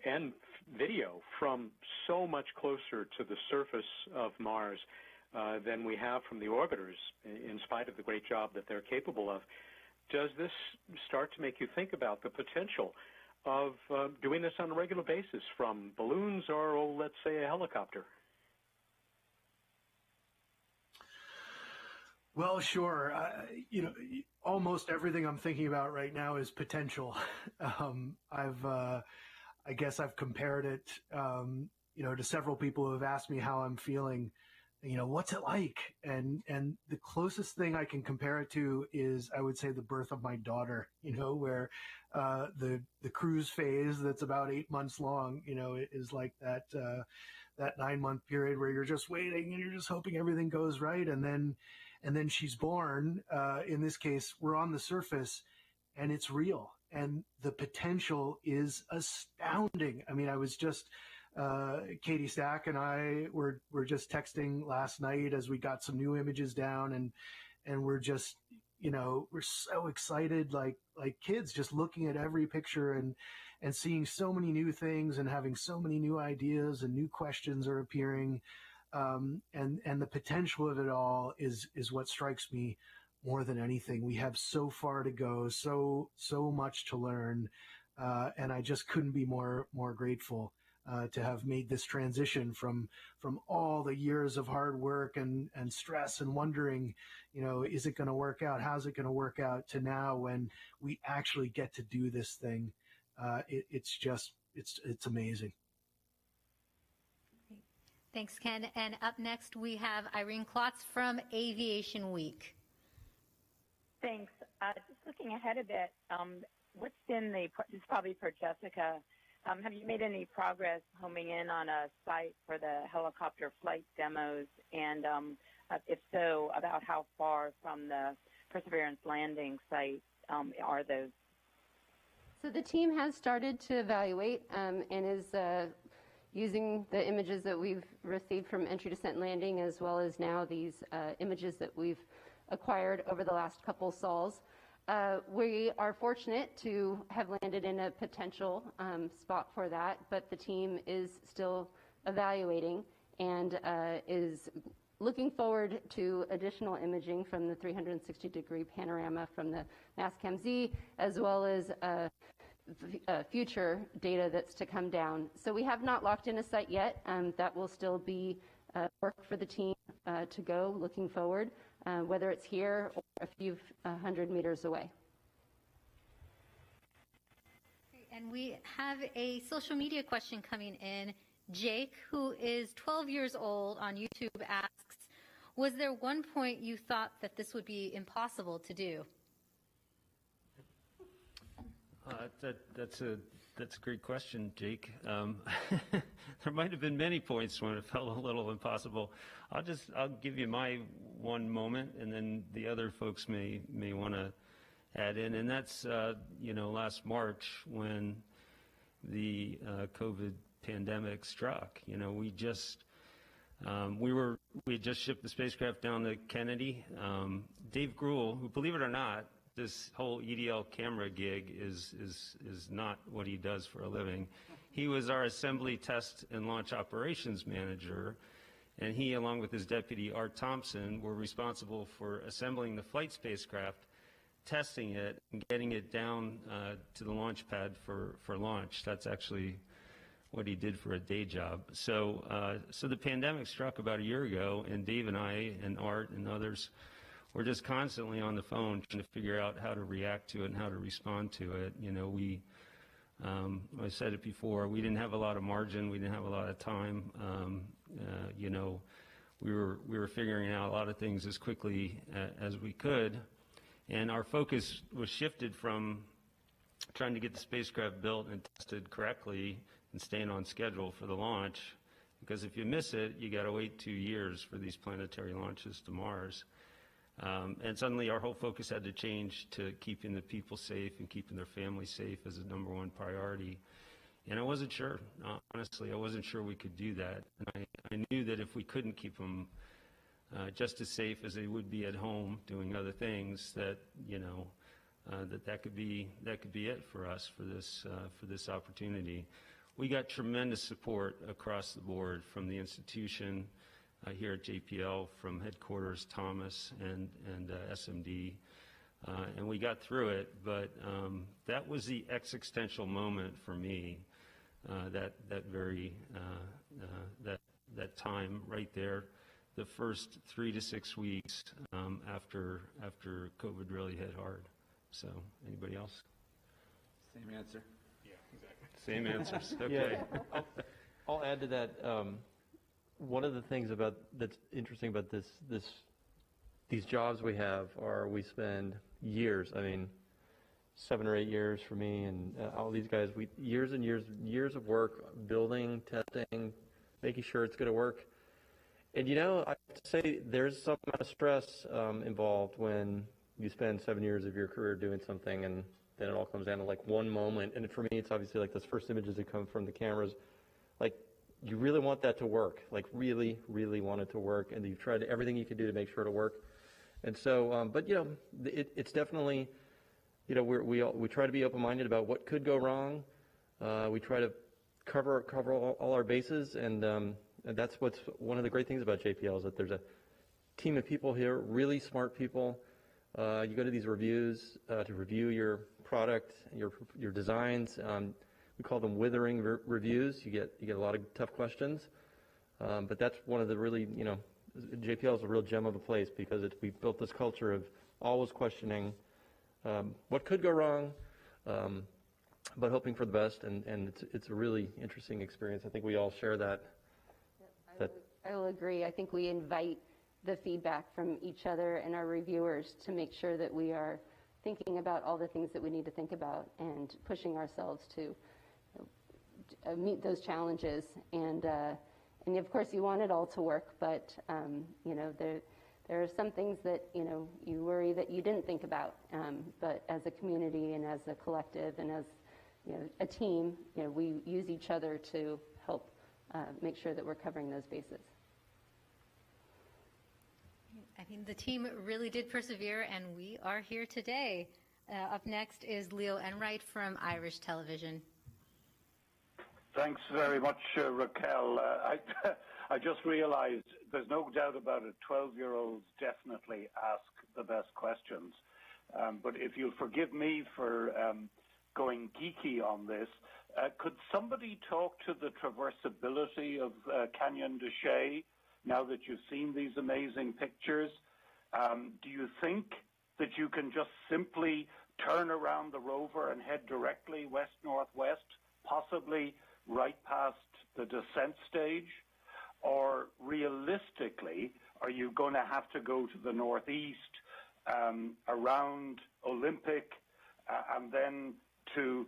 and video from so much closer to the surface of Mars than we have from the orbiters, in spite of the great job that they're capable of, does this start to make you think about the potential of doing this on a regular basis from balloons or, let's say, a helicopter? Well, sure. Almost everything I'm thinking about right now is potential. I guess I've compared it, to several people who have asked me how I'm feeling. What's it like? And the closest thing I can compare it to is, I would say, the birth of my daughter. Where the cruise phase that's about 8 months long, is like that 9-month period where you're just waiting and you're just hoping everything goes right, and then she's born. In this case, we're on the surface, and it's real, and the potential is astounding. I mean, I was just Katie Stack and I were just texting last night as we got some new images down, and we're just, we're so excited, like kids, just looking at every picture and seeing so many new things and having so many new ideas and new questions are appearing. And the potential of it all is what strikes me more than anything. We have so far to go, so much to learn, and I just couldn't be more grateful to have made this transition from all the years of hard work and stress and wondering, is it going to work out? How's it going to work out? To now, when we actually get to do this thing, it's amazing. Thanks, Ken. And up next, we have Irene Klotz from Aviation Week. Thanks. Just looking ahead a bit, what's been this is probably for Jessica, have you made any progress homing in on a site for the helicopter flight demos? And if so, about how far from the Perseverance landing site are those? So the team has started to evaluate and is using the images that we've received from entry, descent, landing, as well as now these images that we've acquired over the last couple sols. We are fortunate to have landed in a potential spot for that, but the team is still evaluating and is looking forward to additional imaging from the 360-degree panorama from the Mastcam Z, as well as future data that's to come down. So we have not locked in a site yet. That will still be work for the team to go looking forward, whether it's here or a few hundred meters away. And we have a social media question coming in. Jake, who is 12 years old on YouTube, asks, was there one point you thought that this would be impossible to do? That's a great question, Jake. There might have been many points when it felt a little impossible. I'll give you my one moment, and then the other folks may want to add in. And that's last March when the COVID pandemic struck. We had just shipped the spacecraft down to Kennedy. Dave Gruhl, who, believe it or not, this whole EDL camera gig is not what he does for a living. He was our assembly, test, and launch operations manager, and he, along with his deputy, Art Thompson, were responsible for assembling the flight spacecraft, testing it, and getting it down to the launch pad for launch. That's actually what he did for a day job. So the pandemic struck about a year ago, and Dave and I and Art and others we're just constantly on the phone trying to figure out how to react to it and how to respond to it. You know, I said it before, we didn't have a lot of margin, we didn't have a lot of time. You know, we were figuring out a lot of things as quickly as we could, and our focus was shifted from trying to get the spacecraft built and tested correctly and staying on schedule for the launch, because if you miss it, you got to wait 2 years for these planetary launches to Mars. And suddenly our whole focus had to change to keeping the people safe and keeping their families safe as a #1 priority. And I wasn't sure, honestly, I wasn't sure we could do that. And I knew that if we couldn't keep them just as safe as they would be at home doing other things, that, you know, that could be it for us for this opportunity. We got tremendous support across the board from the institution here at JPL, from headquarters, Thomas and SMD, and we got through it. But that was the existential moment for me. That time right there, the first 3 to 6 weeks after COVID really hit hard. So, anybody else? Same answer. Yeah, exactly. Same answers. Okay. Yeah, I'll add to that. One of the things that's interesting about these jobs we have are we spend years. I mean, 7 or 8 years for me and all these guys. Years and years of work, building, testing, making sure it's going to work. And you know, I have to say there's some amount of stress involved when you spend 7 years of your career doing something and then it all comes down to like one moment. And for me, it's obviously like those first images that come from the cameras. Like, you really want that to work, like really, really want it to work. And you've tried everything you can do to make sure it'll work. And so, but you know, it's definitely, you know, we try to be open-minded about what could go wrong. We try to cover all our bases, and that's what's one of the great things about JPL is that there's a team of people here, really smart people. You go to these reviews to review your product, your designs. We call them withering reviews. You get a lot of tough questions, but that's one of the really, you know, JPL is a real gem of a place because we've built this culture of always questioning what could go wrong, but hoping for the best, and it's a really interesting experience. I think we all share that. I will agree. I think we invite the feedback from each other and our reviewers to make sure that we are thinking about all the things that we need to think about and pushing ourselves to meet those challenges. And of course, you want it all to work, but you know, there are some things that, you know, you worry that you didn't think about. But as a community and as a collective and as, you know, a team, you know, we use each other to help make sure that we're covering those bases. I think the team really did persevere, and we are here today. Up next is Leo Enright from Irish Television. Thanks very much, Raquel. I just realized there's no doubt about it. 12-year-olds definitely ask the best questions. But if you'll forgive me for going geeky on this, could somebody talk to the traversability of Canyon de Chelly now that you've seen these amazing pictures? Do you think that you can just simply turn around the rover and head directly west-northwest, possibly right past the descent stage? Or realistically, are you going to have to go to the northeast, around Olympic, and then to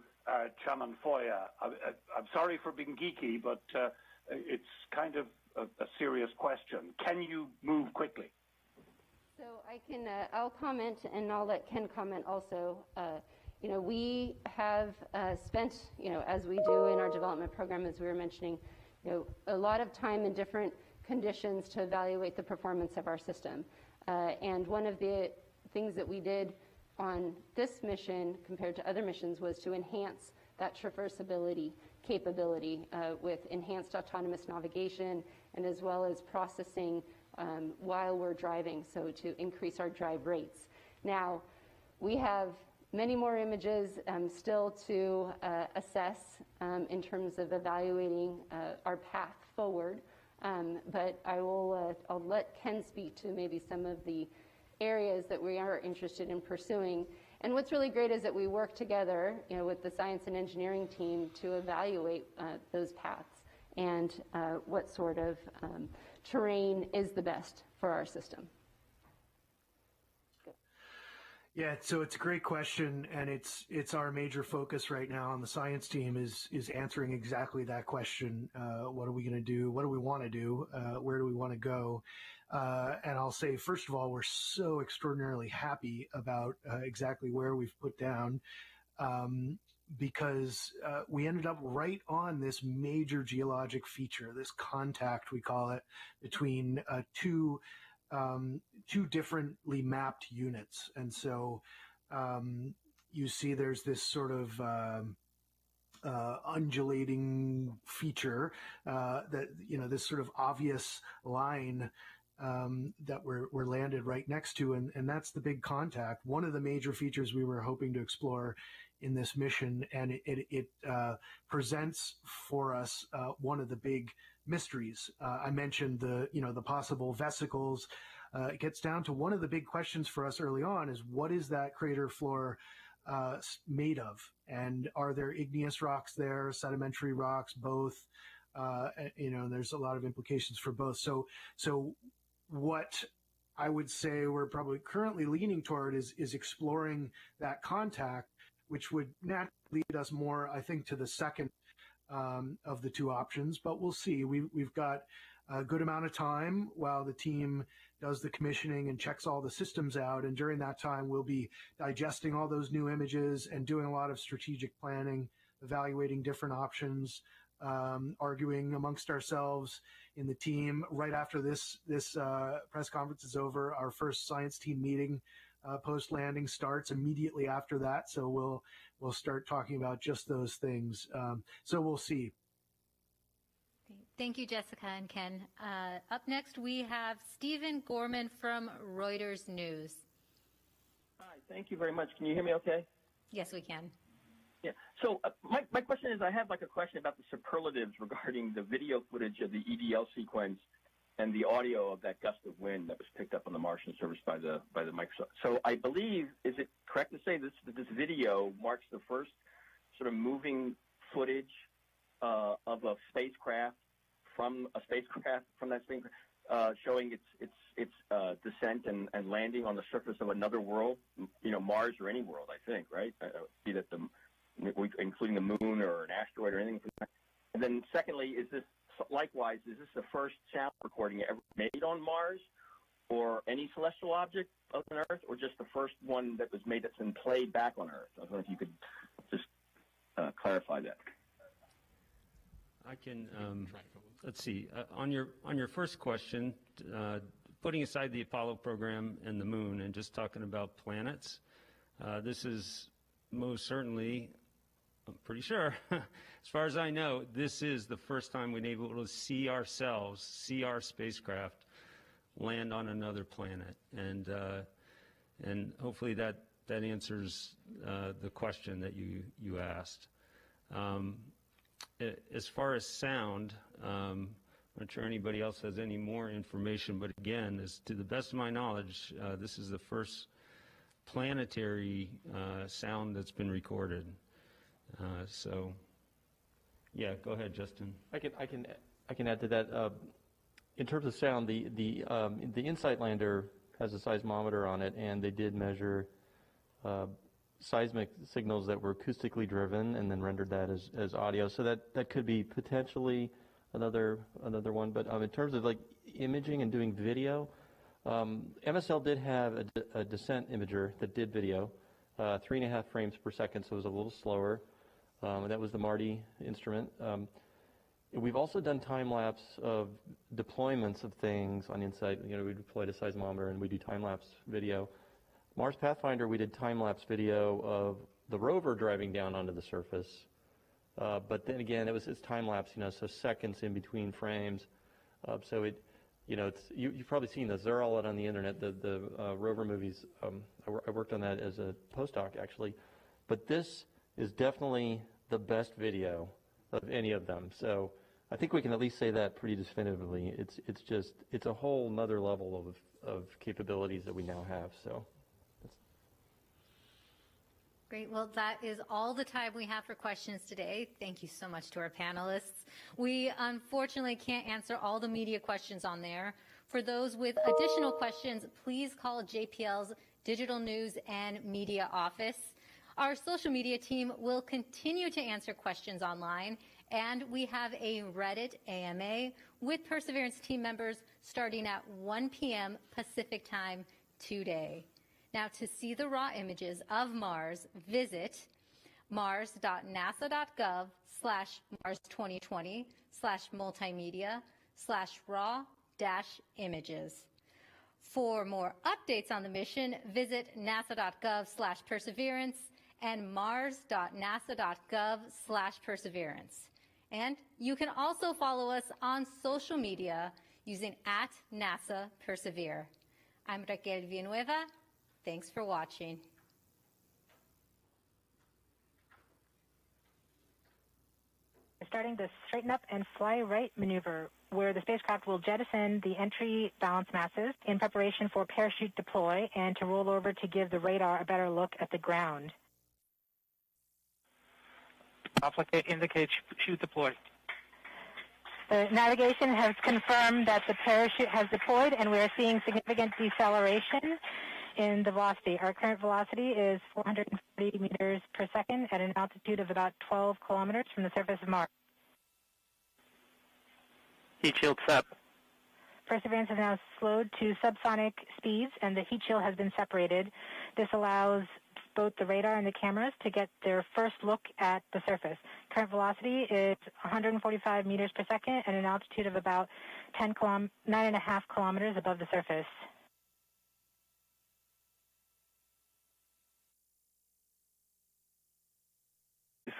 Chamanfoya? I'm sorry for being geeky, but it's kind of a serious question. Can you move quickly? So I'll comment, and I'll let Ken comment also. You know, we have spent, you know, as we do in our development program, as we were mentioning, you know, a lot of time in different conditions to evaluate the performance of our system. And one of the things that we did on this mission compared to other missions was to enhance that traversability capability with enhanced autonomous navigation and as well as processing while we're driving, so to increase our drive rates. Now, we have many more images still to assess in terms of evaluating our path forward, but I'll let Ken speak to maybe some of the areas that we are interested in pursuing. And what's really great is that we work together, with the science and engineering team to evaluate those paths and what sort of terrain is the best for our system. Yeah, so it's a great question, and it's our major focus right now on the science team is answering exactly that question. What are we going to do? What do we want to do? Where do we want to go? And I'll say, first of all, we're so extraordinarily happy about exactly where we've put down, because we ended up right on this major geologic feature, this contact, we call it, between two differently mapped units. And so you see there's this sort of undulating feature that, this sort of obvious line that we're landed right next to, and that's the big contact. One of the major features we were hoping to explore in this mission, and it presents for us one of the big mysteries. I mentioned the possible vesicles. It gets down to one of the big questions for us early on is, what is that crater floor made of? And are there igneous rocks there, sedimentary rocks, both? There's a lot of implications for both. So what I would say we're probably currently leaning toward is exploring that contact, which would naturally lead us more, I think, to the second of the two options, but we'll see. We've got a good amount of time while the team does the commissioning and checks all the systems out, and during that time we'll be digesting all those new images and doing a lot of strategic planning, evaluating different options, arguing amongst ourselves in the team. Right after this press conference is over, our first science team meeting post-landing starts immediately after that, so we'll start talking about just those things. So we'll see. Thank you, Jessica and Ken. Up next, we have Stephen Gorman from Reuters News. Hi, thank you very much. Can you hear me okay? Yes, we can. Yeah. So my question is, I have a question about the superlatives regarding the video footage of the EDL sequence and the audio of that gust of wind that was picked up on the Martian surface by the Microsoft. So I believe, is it correct to say that this video marks the first sort of moving footage of a spacecraft from that spacecraft, showing its descent and landing on the surface of another world, Mars or any world, I think, right? Be that including the moon or an asteroid or anything. And then secondly, is this the first sound recording ever made on Mars or any celestial object other than Earth, or just the first one that was made that's been played back on Earth? I was wondering if you could just clarify that. I can, let's see, on your first question, putting aside the Apollo program and the moon and just talking about planets, this is most certainly, I'm pretty sure, as far as I know, this is the first time we've been able to see our spacecraft land on another planet. And hopefully that answers the question that you asked. As far as sound, I'm not sure anybody else has any more information, but again, as to the best of my knowledge, this is the first planetary sound that's been recorded. So, yeah, go ahead, Justin. I can add to that. In terms of sound, the InSight lander has a seismometer on it, and they did measure seismic signals that were acoustically driven and then rendered that as audio. So that could be potentially another one. But in terms of imaging and doing video, MSL did have a descent imager that did video, 3.5 frames per second, so it was a little slower. And that was the Marte instrument. We've also done time-lapse of deployments of things on InSight. We deployed a seismometer and we do time-lapse video. Mars Pathfinder, we did time-lapse video of the rover driving down onto the surface. But then again, it's time-lapse, so seconds in between frames. So you've probably seen those. They're all out on the internet, the rover movies. I worked on that as a postdoc, actually. But this is definitely the best video of any of them. So I think we can at least say that pretty definitively. It's a whole nother level capabilities that we now have. So. Great. Well, that is all the time we have for questions today. Thank you so much to our panelists. We unfortunately can't answer all the media questions on there. For those with additional questions, please call JPL's Digital News and Media Office. Our social media team will continue to answer questions online, and we have a Reddit AMA with Perseverance team members starting at 1 p.m. Pacific time today. Now, to see the raw images of Mars, visit mars.nasa.gov/mars2020/multimedia/raw-images. For more updates on the mission, visit nasa.gov/perseverance and mars.nasa.gov/perseverance. And you can also follow us on social media using @NASAPersevere. I'm Raquel Villanueva. Thanks for watching. We're starting the straighten up and fly right maneuver, where the spacecraft will jettison the entry balance masses in preparation for parachute deploy and to roll over to give the radar a better look at the ground. Indicate chute deploy. The navigation has confirmed that the parachute has deployed, and we are seeing significant deceleration in the velocity. Our current velocity is 440 meters per second at an altitude of about 12 kilometers from the surface of Mars. Heat shield set. Perseverance has now slowed to subsonic speeds, and the heat shield has been separated. This allows both the radar and the cameras to get their first look at the surface. Current velocity is 145 meters per second at an altitude of about 9.5 kilometers above the surface.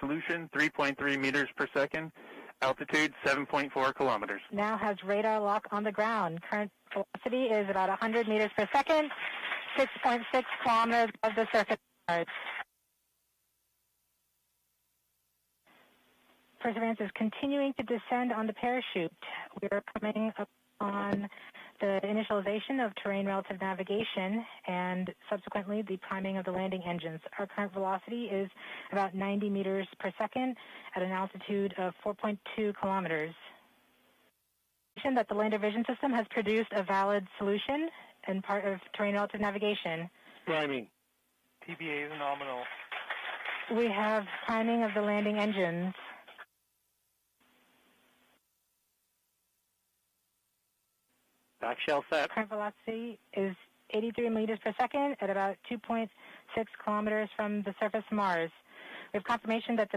Solution 3.3 meters per second, altitude 7.4 kilometers. Now has radar lock on the ground. Current velocity is about 100 meters per second, 6.6 kilometers above the surface of Mars. Perseverance is continuing to descend on the parachute. We are coming up on the initialization of terrain relative navigation and subsequently the priming of the landing engines. Our current velocity is about 90 meters per second at an altitude of 4.2 kilometers. That the lander vision system has produced a valid solution and part of terrain relative navigation. Priming. TBA is nominal. We have priming of the landing engines. Back shell set. Current velocity is 83 meters per second at about 2.6 kilometers from the surface of Mars. We have confirmation that the